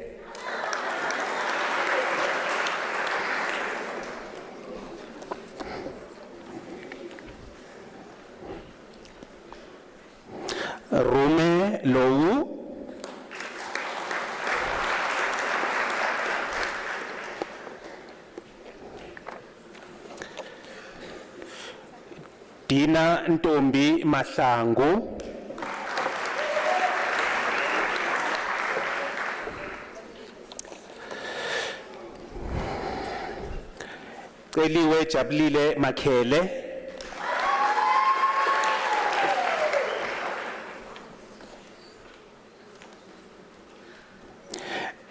Rume Lou. Dina Ntombi Mahlangu. Celiwe Jabulile Makhele.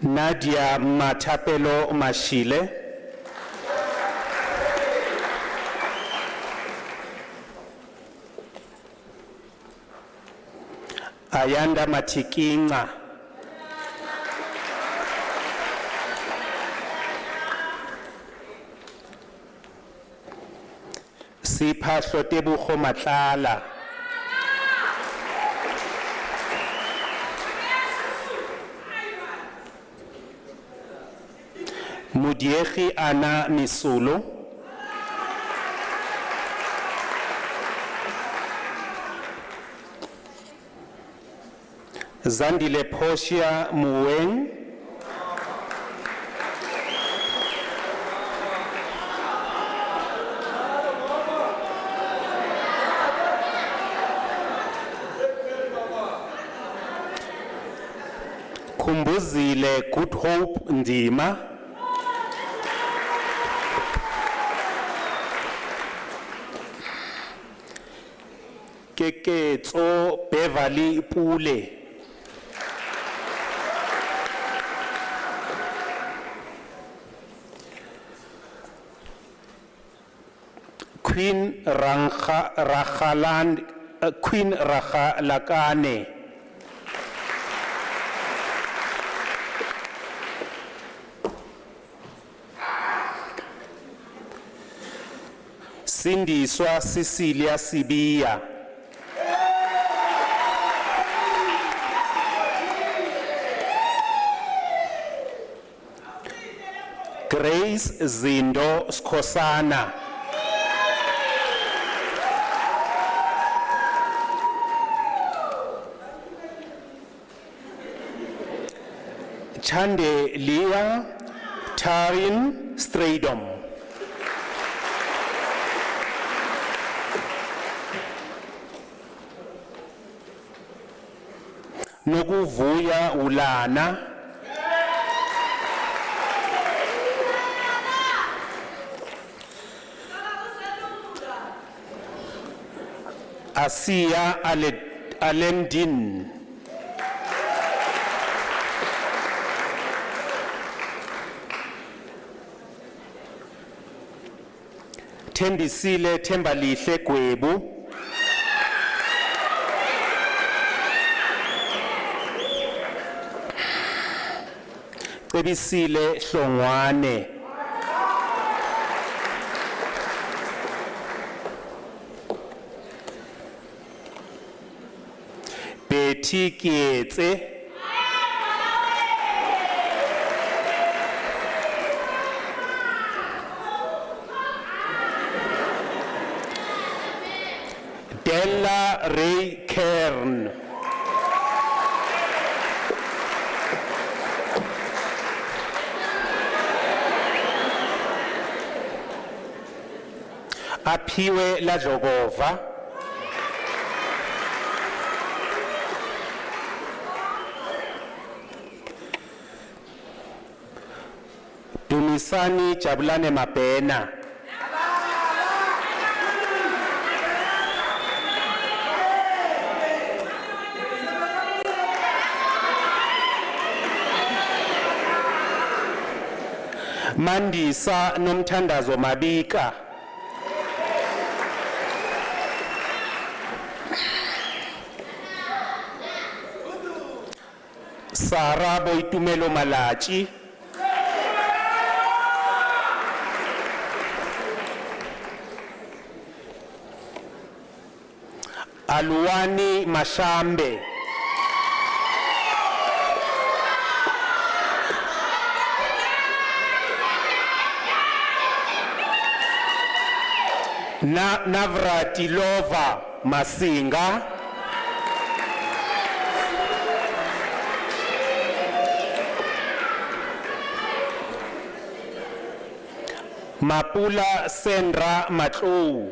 Nadia Matapelo Mashile. Ayanda Matikinga. Siphahlo Tebogo Matlala. Mudiegi Ana Misulo. Zandile Portia Mueng. Khumbuzile Good Hope Ndima, Keketso Beverly Pule, Queen Rakhalakane, Sindiswa Cecilia Sibia, Grace Zindo Skosana, Chande Leah Tarin Stradom, Nokuvuya Ulana, Asia Alendin, Thembisile Thembalihle Gwebu, Cebisile Hlongwane, Betty Kietse, Della Ray Kern, Aphiwe Lajogova, Dumisani Jabulane Mabena, Mandisa Nomthandazo Mabika, Sara Boitumelo Malachi, Aluani Mashambe, Navratilova Masinga, Mapula Sendra Matlou,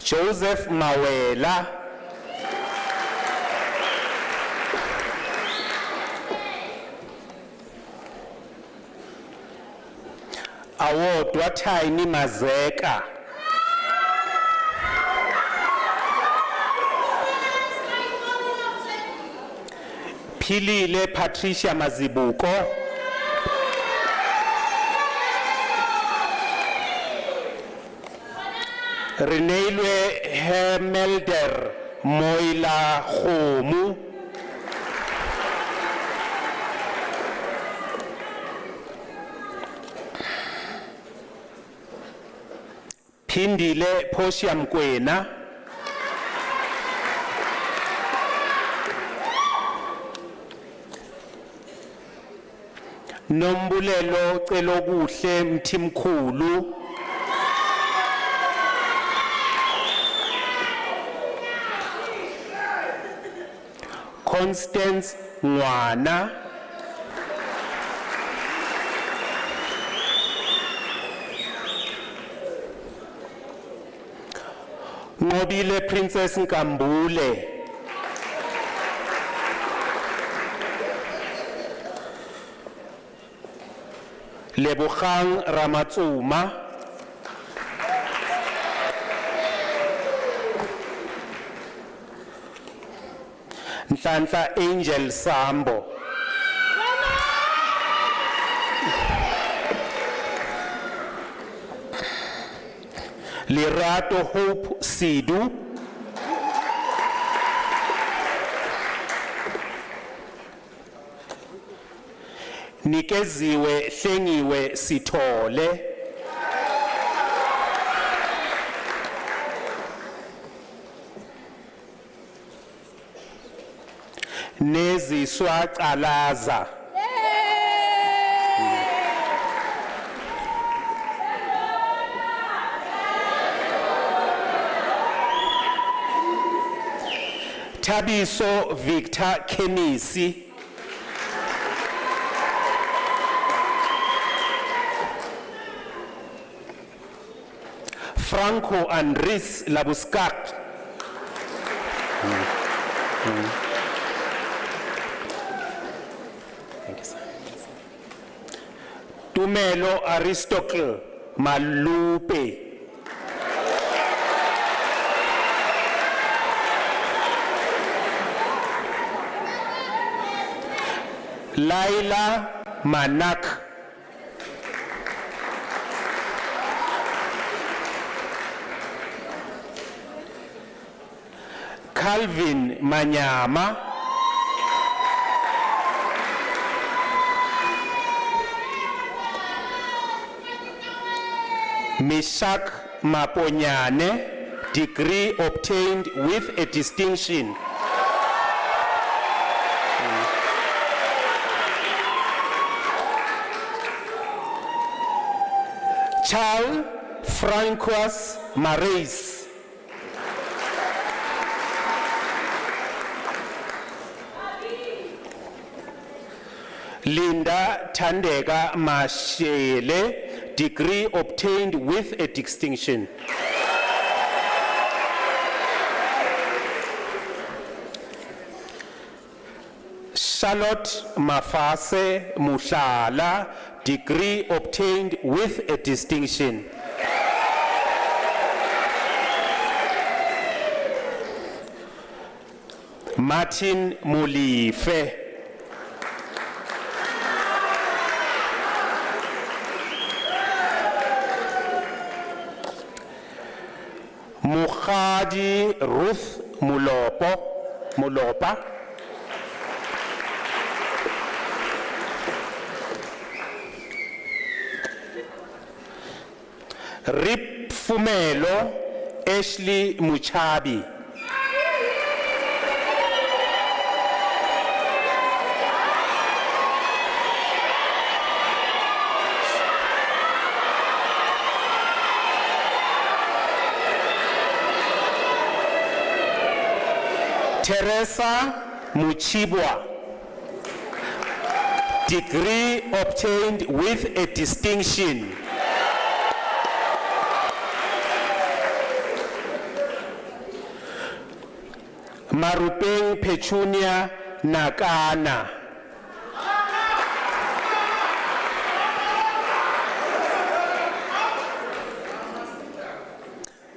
Joseph Mawela, Awodwa Tiny Mazeka, Philile Patricia Mazibuko, Reneilwe Hemelder Moila Khomu, Phindile Portia Mkwena, Nombulelo Celokuhle Mthimkhulu, Constance Ngwana, Nqobile Princess Nkambule. Lebogang Ramatsuma. Nhlanhla Angel Sambo. Lerato Hope Sidu. Nikeziwe Hlengiwe Sithole. Neziswa Calaza. Tabiso Victor Kenisi. Franco Andres Labuscat. Thank you, sir. Tumelo Aristotle Malupe. Laila Manak. Calvin Manyama. Mishak Maponyane, degree obtained with a distinction. Charles Francois Marais. Linda Tandega Mashele, degree obtained with a distinction. Charlotte Mafase Mushala, degree obtained with a distinction. Martin Molife. Mukhadi Ruth Mulopa. Rip Fumelo Ashley Muchabi. Teresa Muchibwa, degree obtained with a distinction. Marupeng Petunia Nakana.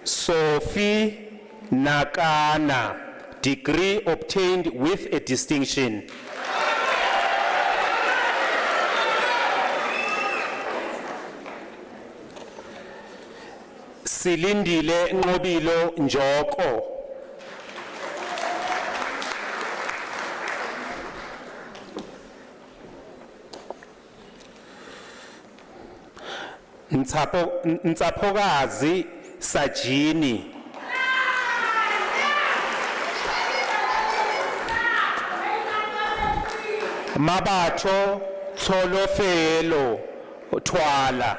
Sophie Nakana, degree obtained with a distinction. Silindile Nqobilo Njoko. Ntsapokazi Sajini. Mabato Tolofelo Twala.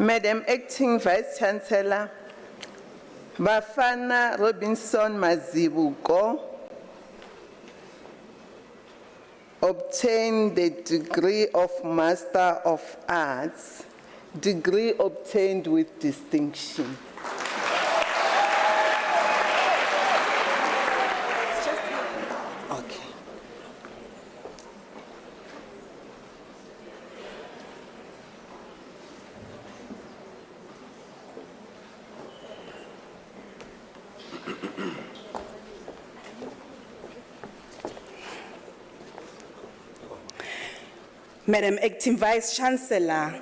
Madam Acting Vice Chancellor, Bafana Robinson Mazibuko obtained the degree of Master of Arts, degree obtained with distinction. Okay. Madam Acting Vice Chancellor,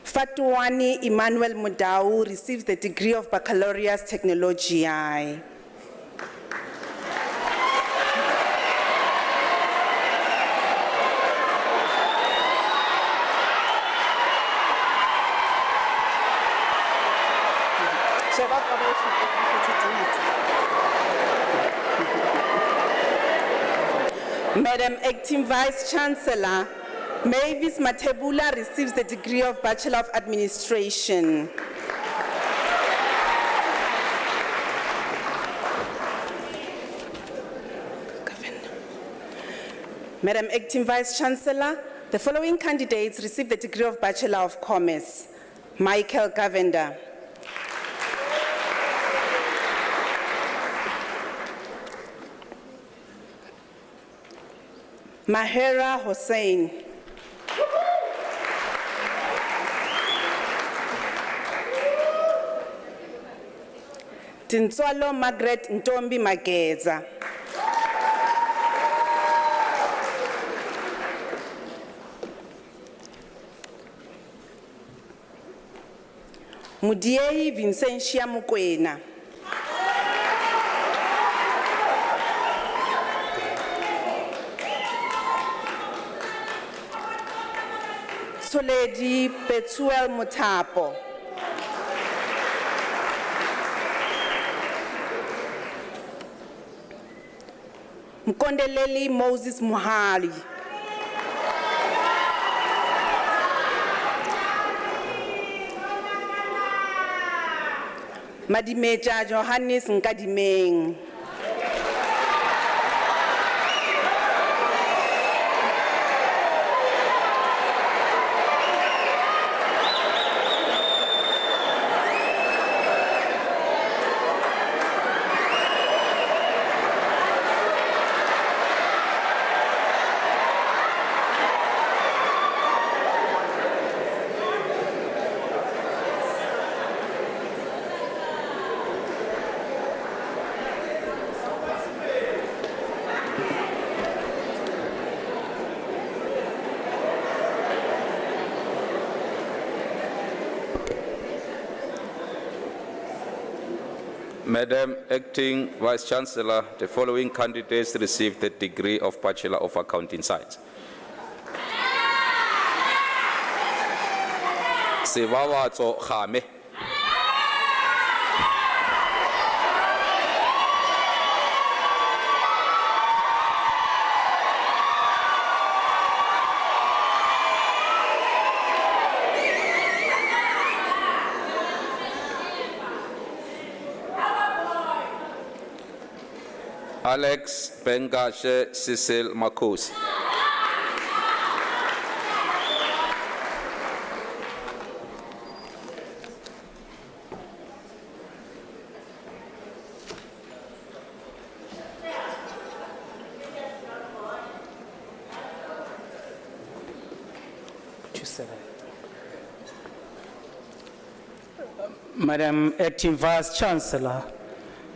Fatuani Emmanuel Mudau receives the degree of Baccalaureus Technologiae. Madam Acting Vice Chancellor, Mavis Matebula receives the degree of Bachelor of Administration. Madam Acting Vice Chancellor, the following candidates receive the degree of Bachelor of Commerce. Michael Govender. Mahera Hossein. Tinswalo Margaret Ntombi Mageza. Mudiei Vincentia Mukwena. Soledi Petuel Mutapo. Mkondeleli Moses Muhali. Madimeja Johannes Nkadimeng. Madam Acting Vice Chancellor, the following candidates received the degree of Bachelor of Accounting Science. Sibabatso Khame. Alex Bengashe Cecil Makosi. Madam Acting Vice Chancellor,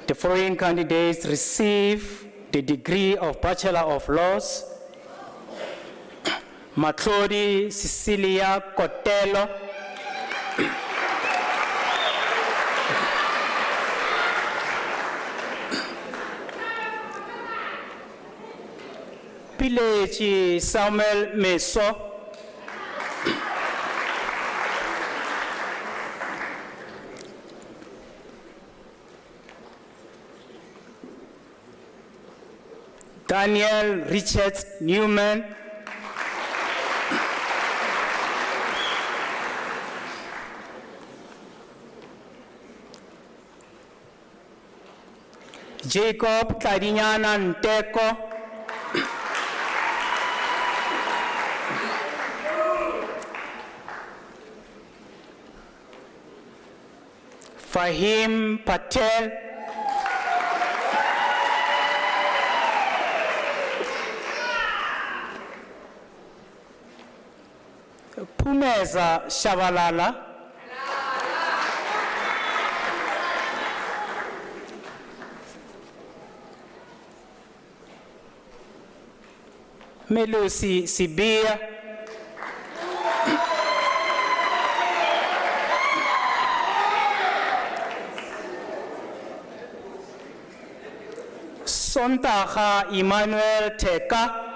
the following candidates receive the degree of Bachelor of Laws. Matlodi Cecilia Cotelo. Pilechi Samuel Meso. Daniel Richards Newman. Jacob Tladinyana Nteko, Fahim Patel, Pumeza Shabalala, Melusi Sibia, Sontaha Emmanuel Teka,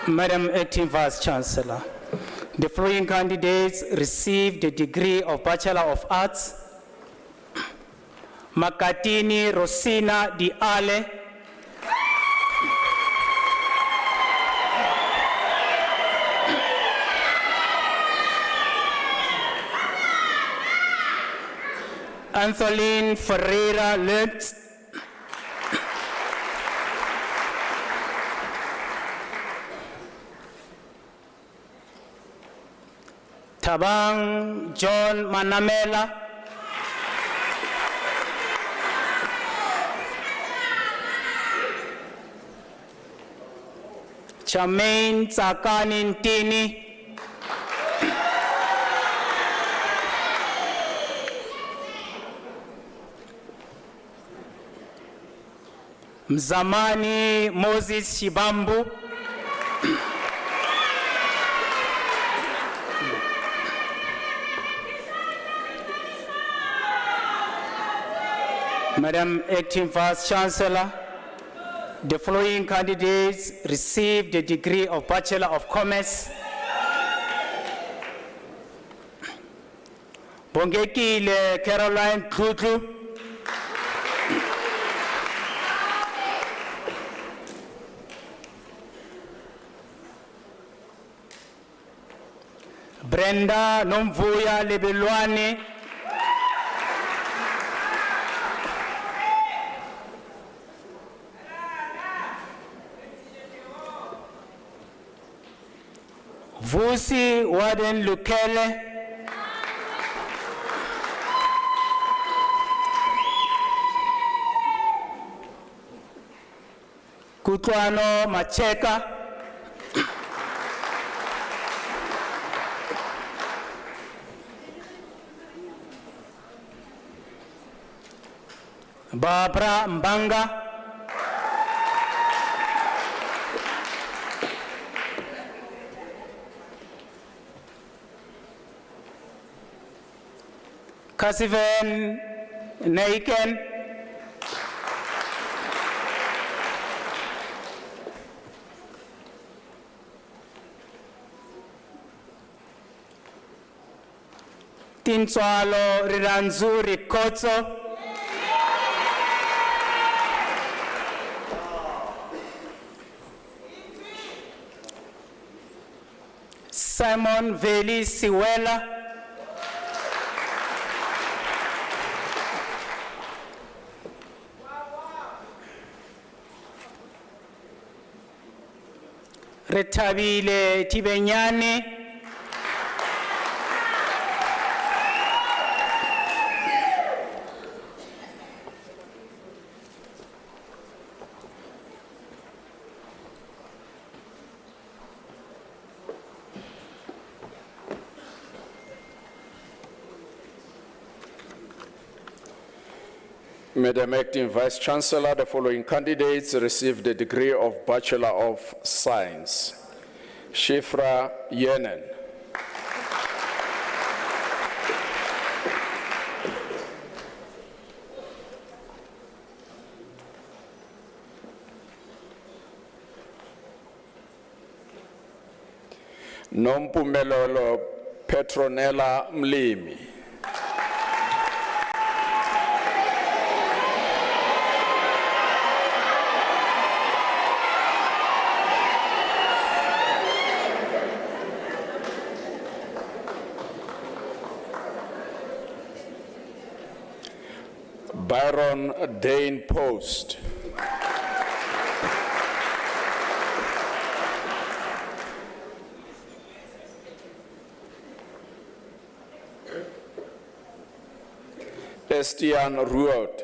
Madam Acting Vice Chancellor, the following candidates received the degree of Bachelor of Arts: Makatini Rosina Diale, Antheline Ferreira Lutz, Tabang John Manamela, Charmaine Tsakani Ntini, Mzamani Moses Shibambu, Madam Acting Vice Chancellor, the following candidates received the degree of Bachelor of Commerce: Bongekile Caroline Tlutlu, Brenda Nomvuya Lebelwane, Vusi Warden Lukele, Kutlwano Macheka, Barbara Mbanga, Kasiven Naiken, Tinswalo Riranzu Rikotso, Simon Veli Siwela, Retabile Tibenyane, Madam Acting Vice Chancellor, the following candidates received the degree of Bachelor of Science: Shifra Yenen, Nompumelelo Petronella Mlimi, Byron Dane Post. Estian Ruot.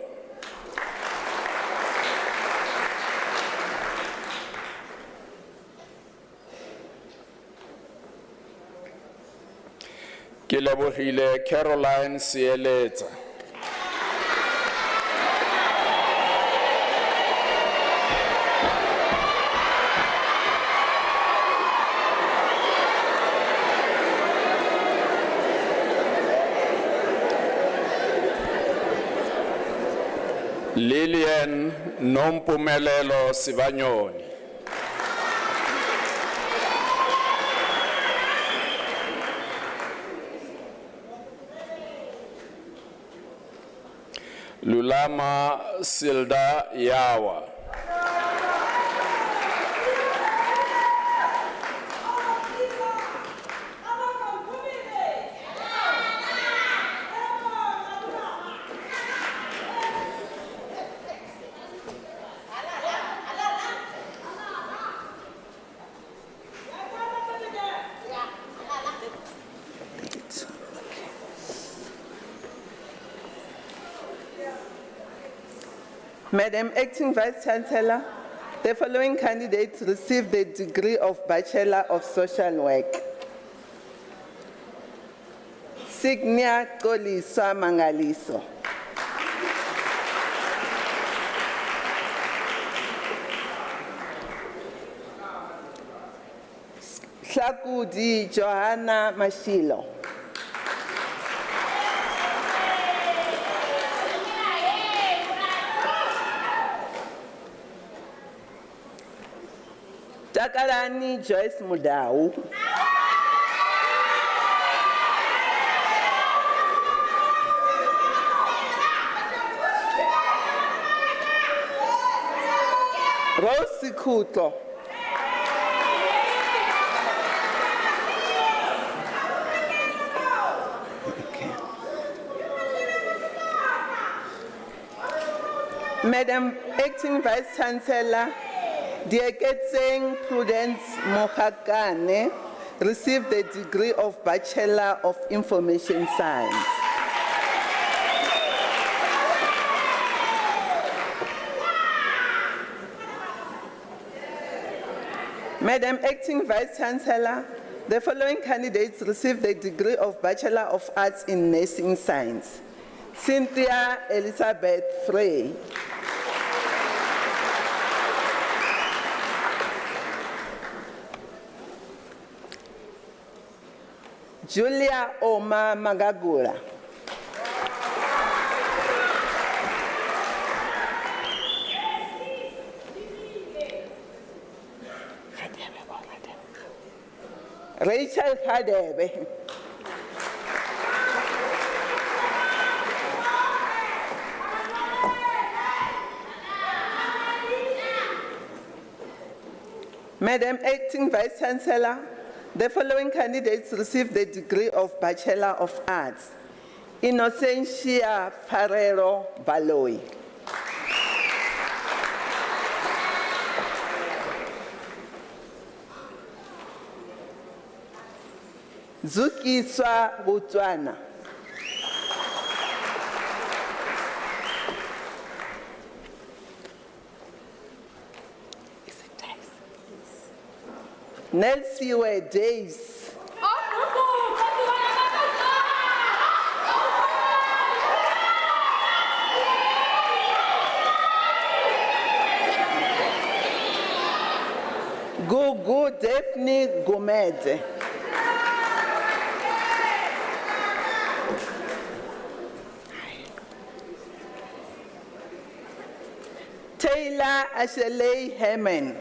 Ke lebogile Caroline Sieletsa. Lillian Nompumelelo Sivanyoni. Lulama Silda Yawa. Madam Acting Vice Chancellor, the following candidates received the degree of Bachelor of Social Work. Signia Koliswa Mangaliso. Hlakudi Johanna Mashilo. Takalani Joyce Mudau. Rose Sikuto. Madam Acting Vice Chancellor, Diaketseng Prudence Mohakane received the degree of Bachelor of Information Science. Madam Acting Vice Chancellor, the following candidates received the degree of Bachelor of Arts in Nursing Science. Cynthia Elizabeth Frey. Julia Oma Magagula. Rachel Hadebe. Madam Acting Vice Chancellor, the following candidates received the degree of Bachelor of Arts. Innocentia Ferrero Baloi. Zukiswa Botswana. Nelsiwe Days. Gugu Daphne Gomez. Taylor Ashley Herman.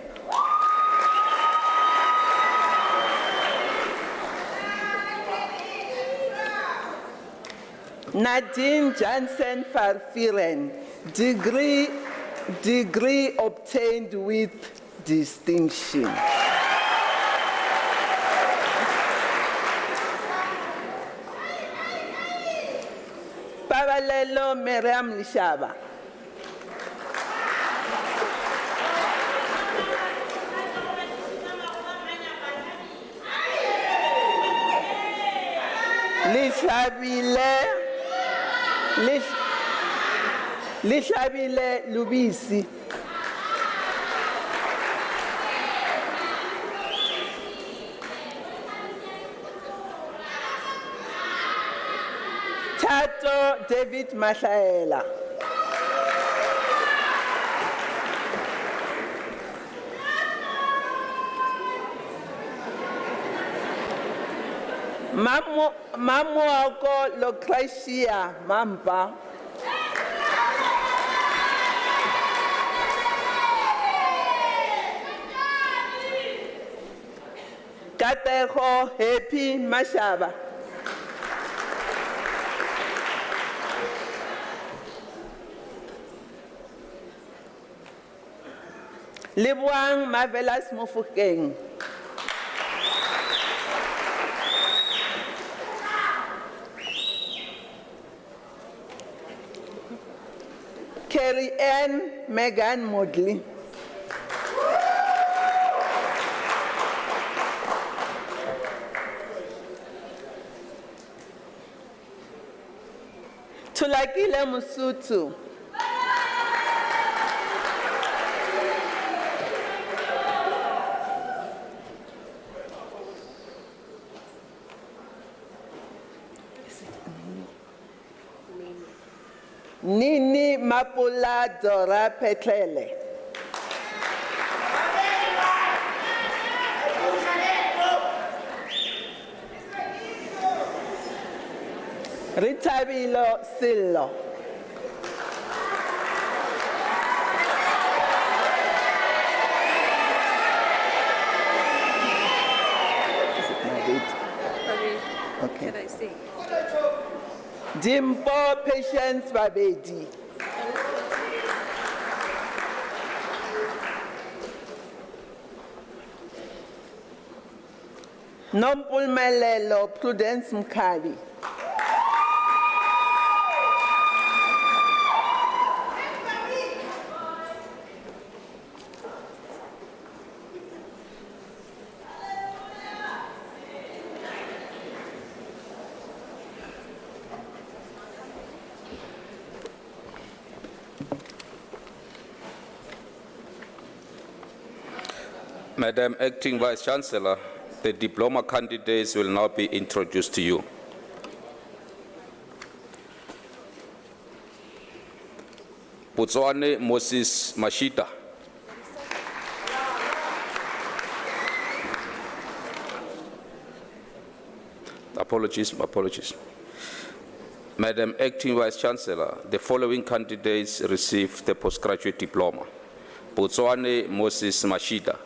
Nadine Jansen Farfiren, degree obtained with distinction. Mpumelelo Miriam Lishaba. Lishabile Lubisi. Tato David Mashaela. Mamuako Locracia Mampa. Kateho Happy Mashaba. Libuang Marvelous Mofokeng. Carrie Ann Megan Modley. Tulakile Musutu. Nini Mapula Dora Petlele. Ritabilo Sillo. Is it my date? Okay. Can I see? Dimpo Patience Babedi. Nompulmelelo Prudence Mkali. Madam Acting Vice Chancellor, the diploma candidates will now be introduced to you. Botswane Moses Mashita. Apologies. Madam Acting Vice Chancellor, the following candidates received the postgraduate diploma. Botswane Moses Mashita.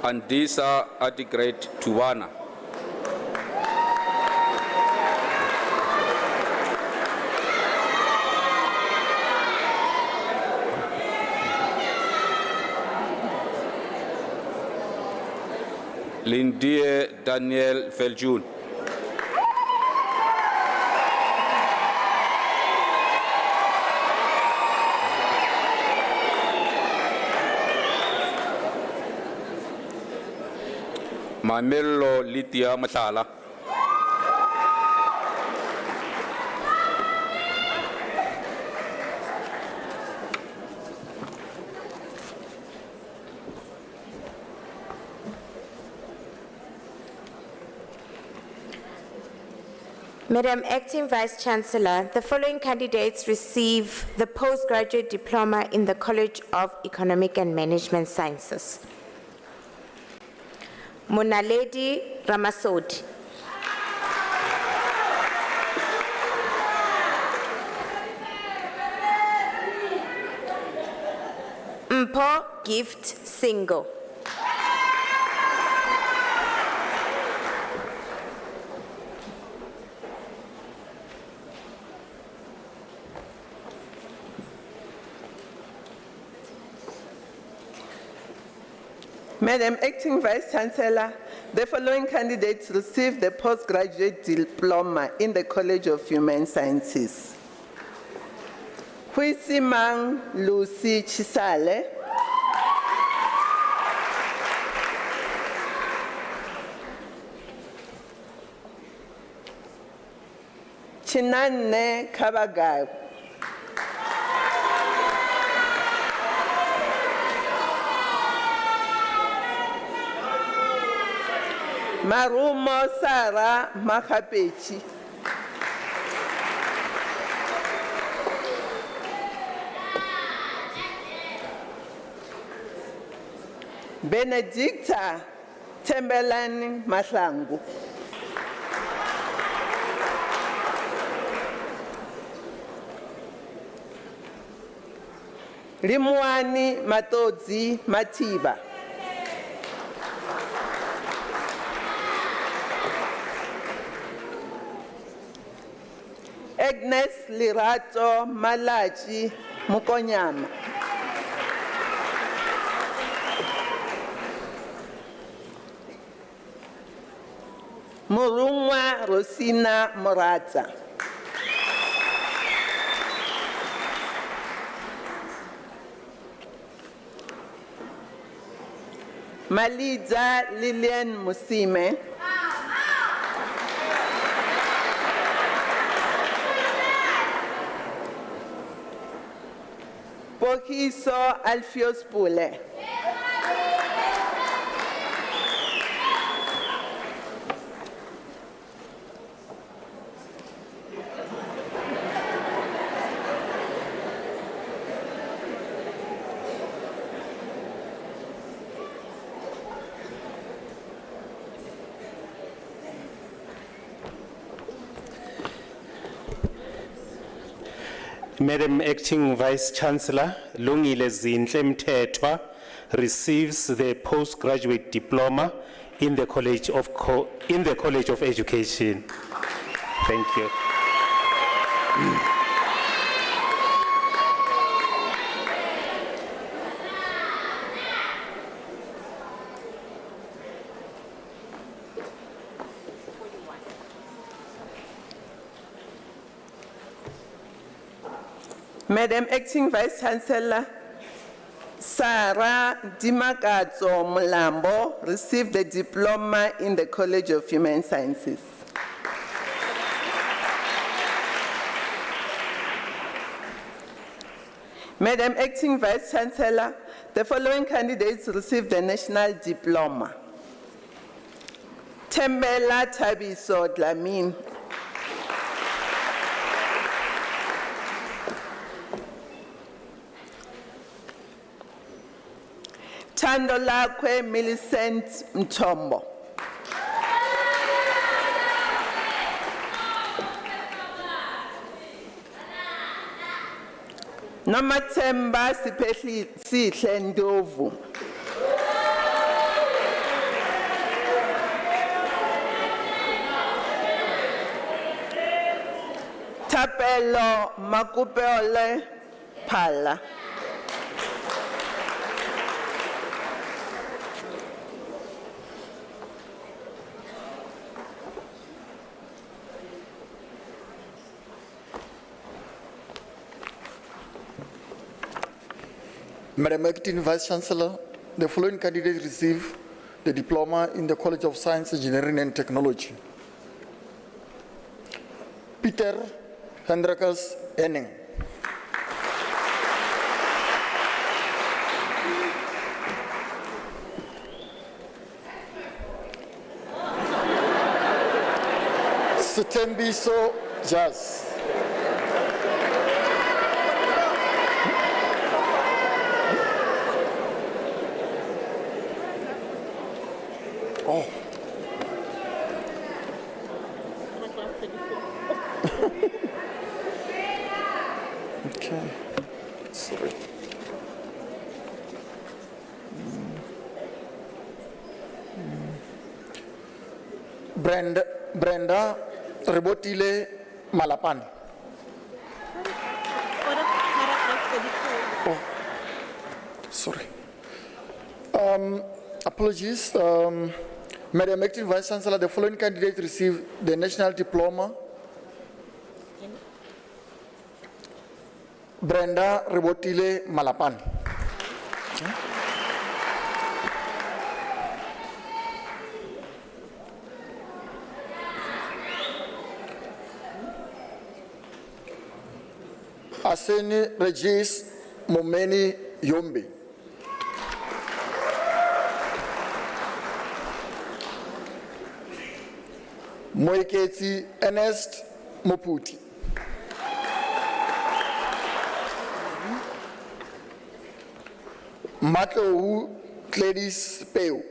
Andisa Adigret Tuwana. Lindie Daniel Veljun. Mamelo Litia Matala. Madam Acting Vice Chancellor, the following candidates receive the postgraduate diploma in the College of Economic and Management Sciences. Monaledi Ramasodi. Mpo Gift Single. Madam Acting Vice Chancellor, the following candidates received the postgraduate diploma in the College of Human Sciences. Huisimang Lucy Chisale. Chinane Kabagay. Marumo Sara Makapechi. Benedicta Tembelani Mahlangu. Limwani Matodzi Matiba. Agnes Lirato Malachi Mukonyama. Murungwa Rosina Morata. Malida Lilian Musime. Pokiso Alfios Pule. Madam Acting Vice Chancellor, Lungile Zinhle Mthethwa receives the postgraduate diploma in the College of Education. Thank you. Madam Acting Vice Chancellor, Sarah Dimakato Mulambo received the diploma in the College of Human Sciences. Madam Acting Vice Chancellor, the following candidates received the National Diploma. Tembela Tabiso Dlamini. Thando lakwe Millicent Mthombo. Nomathemba Sihle Ndovu. Tapelo Makupeole Phala. Madam Acting Vice Chancellor, the following candidates receive the diploma in the College of Science, Engineering and Technology. Peter Hendrikus Enning. Sitembiso Jazz. Oh. Okay. Sorry. Brenda Rebotile Malapani. Oh. Sorry. Apologies. Madam Acting Vice Chancellor, the following candidates received the National Diploma. Brenda Rebotile Malapan. Aseni Regis Momeni Yombi. Moeketi Ernest Moputi. Matlou Gladys Peu.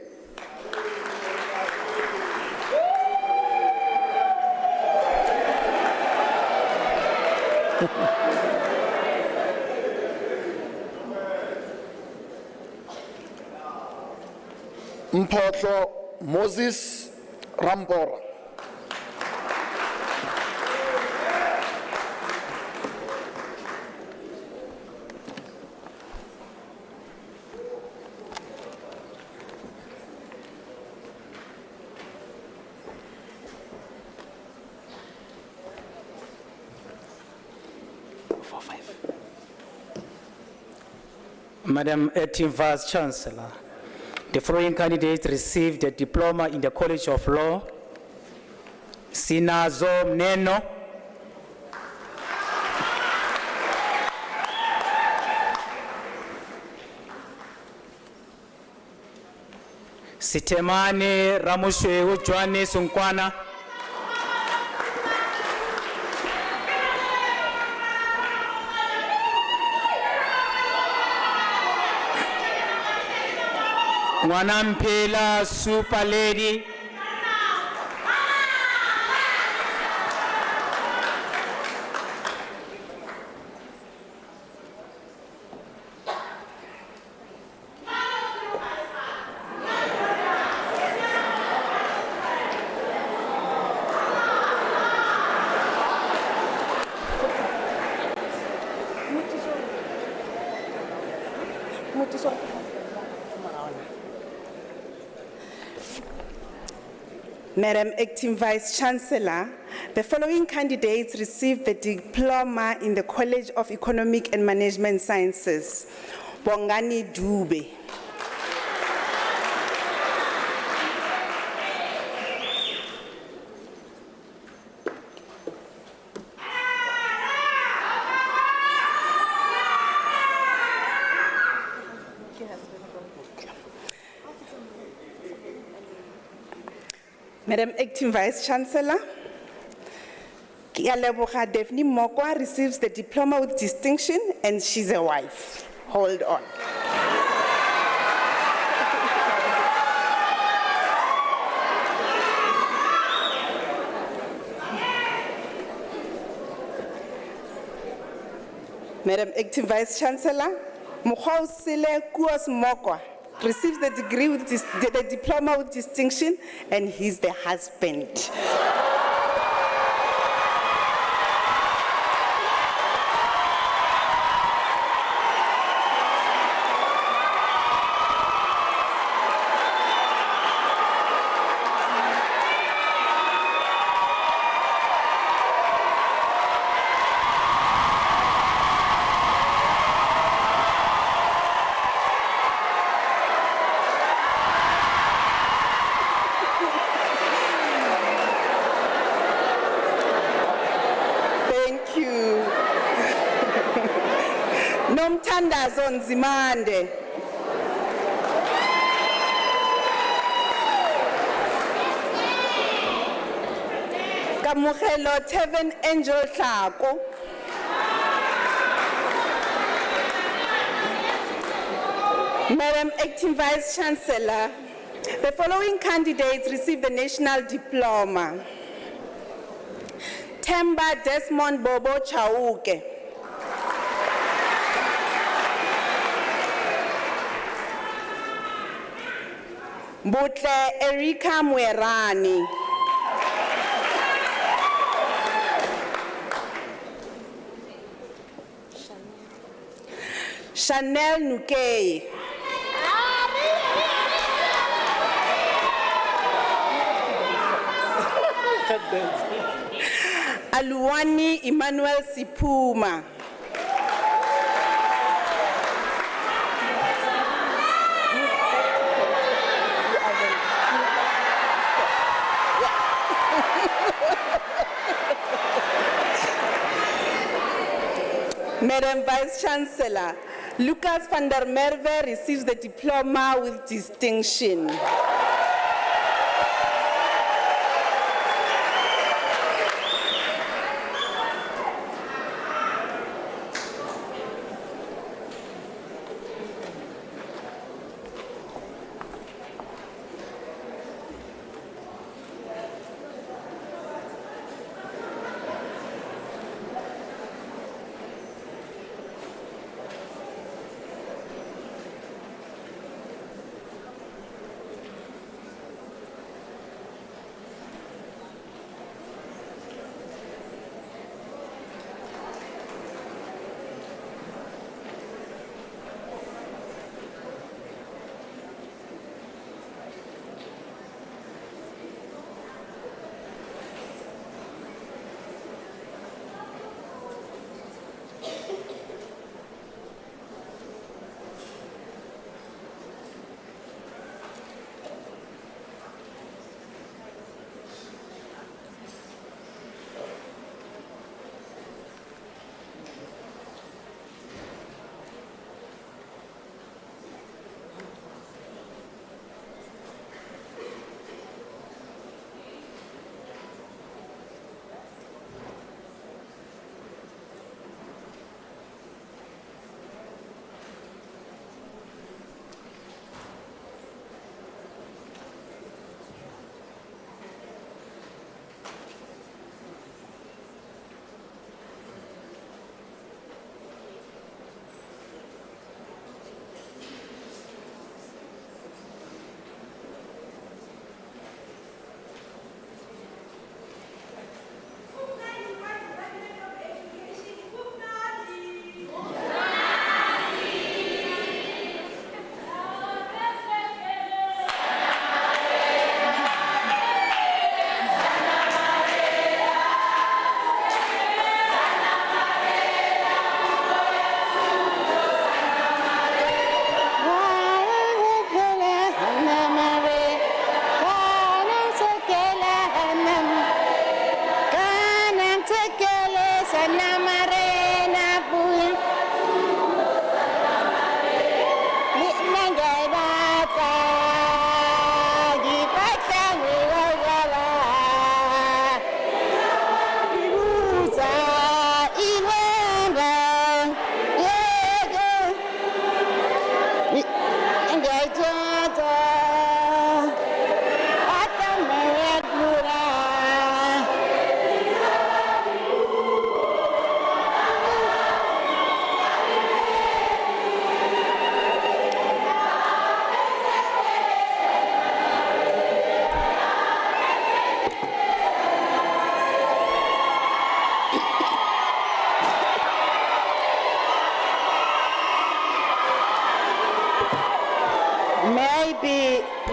Mpotlo Moses Rambora. Madam Acting Vice Chancellor, the following candidates received a diploma in the College of Law. Sinazo Mneno. Sitemane Ramushwe Joanne Sunkwana. Mwanampela Super Lady. Madam Acting Vice Chancellor, the following candidates received the diploma in the College of Economic and Management Sciences. Bongani Dube. Madam Acting Vice Chancellor, Kialeboha Daphne Mokwa receives the diploma with distinction and she's a wife. Hold on. Madam Acting Vice Chancellor, Mukhausile Kuos Mokwa receives the degree with the diploma with distinction and he's the husband. Nomthandazo Nzimande. Kamukhelo Teven Angel Tlhako. Madam Acting Vice Chancellor, the following candidates received the National Diploma. Temba Desmond Bobo Chauke. Butle Erika Mwerani. Chanel Nukei. Aluwani Emmanuel Sipuma. Madam Vice Chancellor, Lucas van der Merwe receives the diploma with distinction.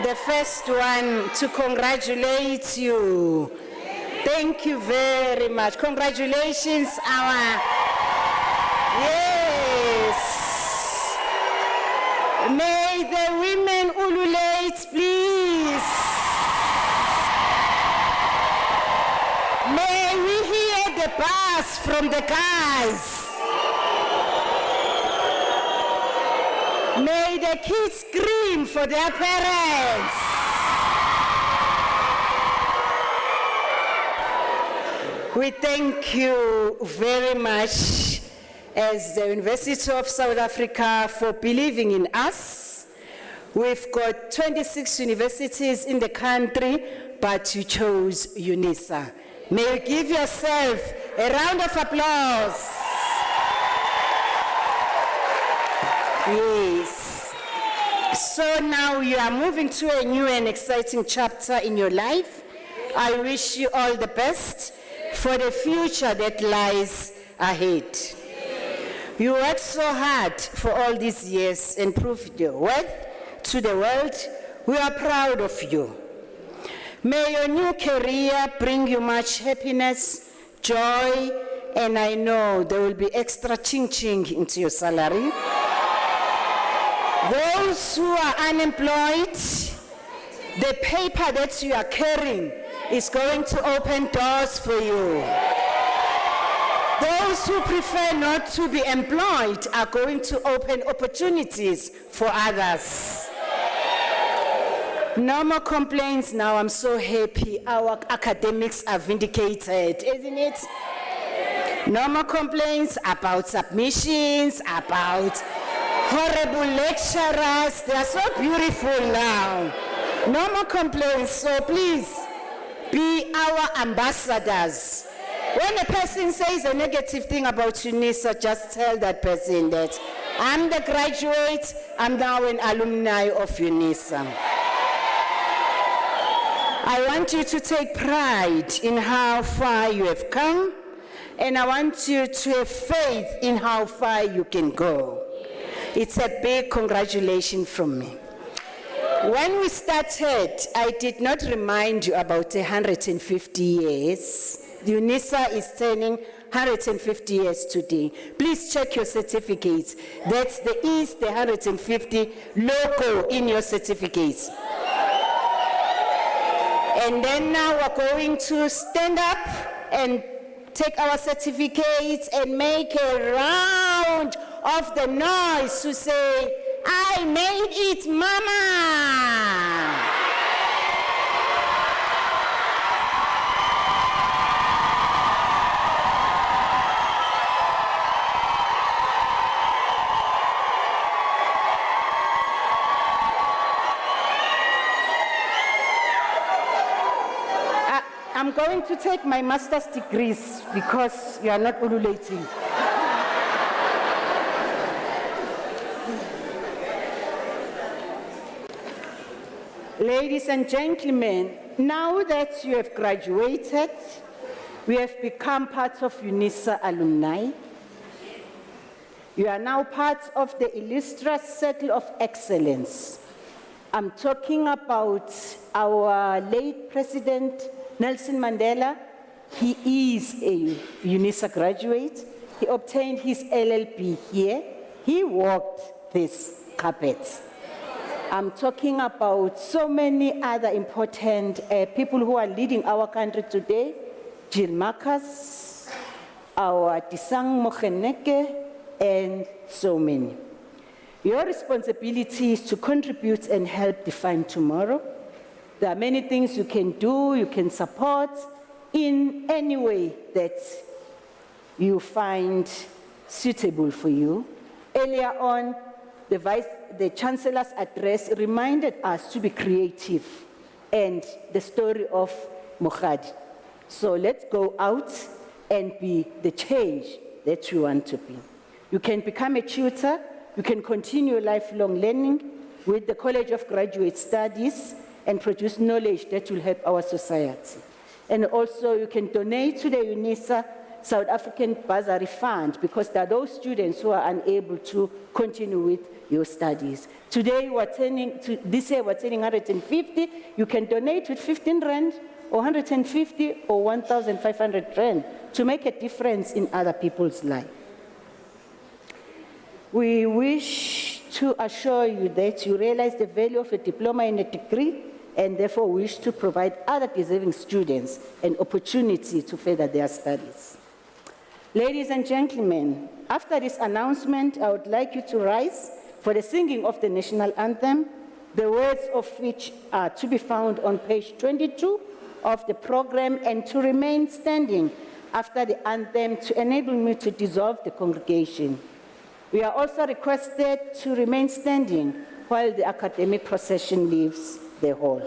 The first one to congratulate you. Thank you very much. Congratulations, yes. May the women ululate, please. May we hear the bass from the guys. May the kids scream for their parents. We thank you very much as the University of South Africa for believing in us. We've got 26 universities in the country, but you chose UNISA. May you give yourself a round of applause. Yes. So now you are moving to a new and exciting chapter in your life. I wish you all the best for the future that lies ahead. You worked so hard for all these years and proved your worth to the world. We are proud of you. May your new career bring you much happiness, joy, and I know there will be extra ching-ching into your salary. Those who are unemployed, the paper that you are carrying is going to open doors for you. Those who prefer not to be employed are going to open opportunities for others. No more complaints now. I'm so happy. Our academics are vindicated, isn't it? No more complaints about submissions, about horrible lecturers. They are so beautiful now. No more complaints. So please be our ambassadors. When a person says a negative thing about UNISA, just tell that person that I'm the graduate, I'm now an alumni of UNISA. I want you to take pride in how far you have come, and I want you to have faith in how far you can go. It's a big congratulations from me. When we started, I did not remind you about 150 years. UNISA is turning 150 years today. Please check your certificates. That's the 150 logo in your certificates. And then now we're going to stand up and take our certificates and make a round of the noise to say, I made it, Mama! I'm going to take my master's degrees because you are not ululating. Ladies and gentlemen, now that you have graduated, we have become part of UNISA alumni. You are now part of the illustrious circle of excellence. I'm talking about our late President, Nelson Mandela. He is a UNISA graduate. He obtained his LLB here. He walked this carpet. I'm talking about so many other important people who are leading our country today. Jill Marcus, our Disang Moheneke, and so many. Your responsibility is to contribute and help define tomorrow. There are many things you can do, you can support in any way that you find suitable for you. Earlier on, the Chancellor's address reminded us to be creative and the story of Mokhadi. So let's go out and be the change that you want to be. You can become a tutor, you can continue lifelong learning with the College of Graduate Studies and produce knowledge that will help our society. And also you can donate to the UNISA South African Bursary Fund because there are those students who are unable to continue with your studies. Today, this year we're turning 150. You can donate with 15 rand or 150 or 1,500 rand to make a difference in other people's life. We wish to assure you that you realize the value of a diploma and a degree and therefore wish to provide other deserving students an opportunity to further their studies. Ladies and gentlemen, after this announcement, I would like you to rise for the singing of the national anthem, the words of which are to be found on page 22 of the program, and to remain standing after the anthem to enable me to dissolve the congregation. We are also requested to remain standing while the academic procession leaves the hall.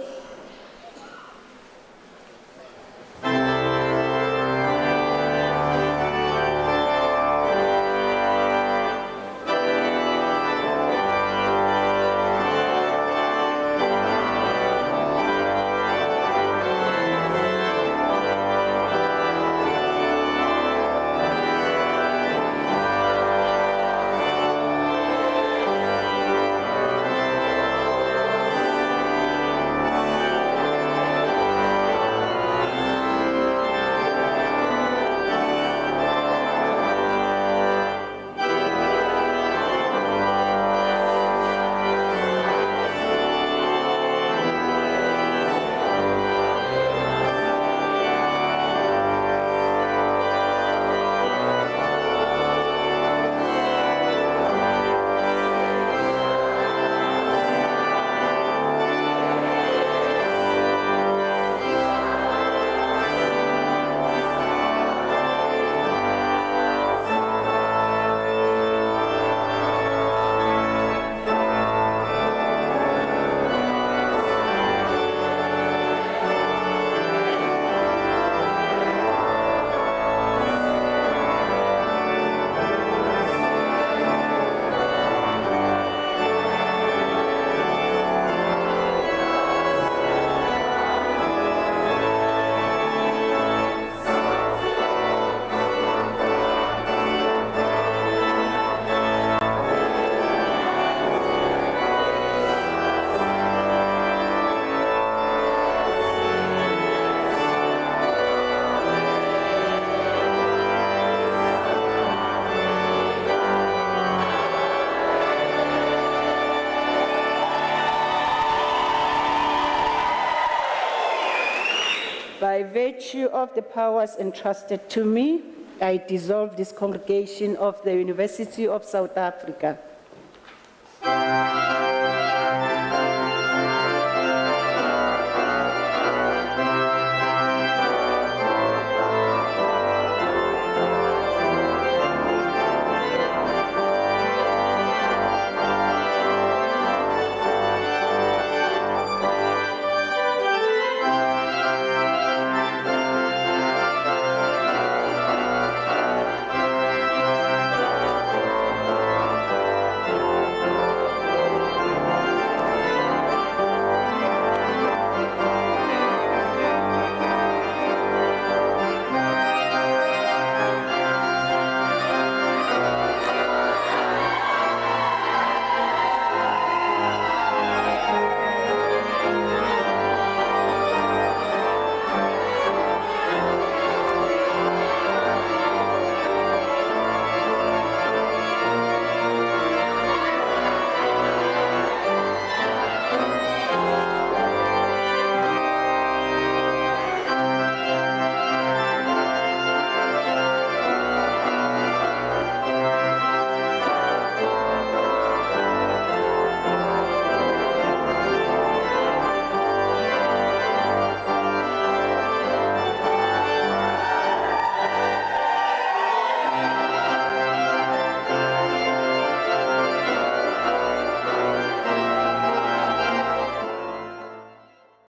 By virtue of the powers entrusted to me, I dissolve this congregation of the University of South Africa.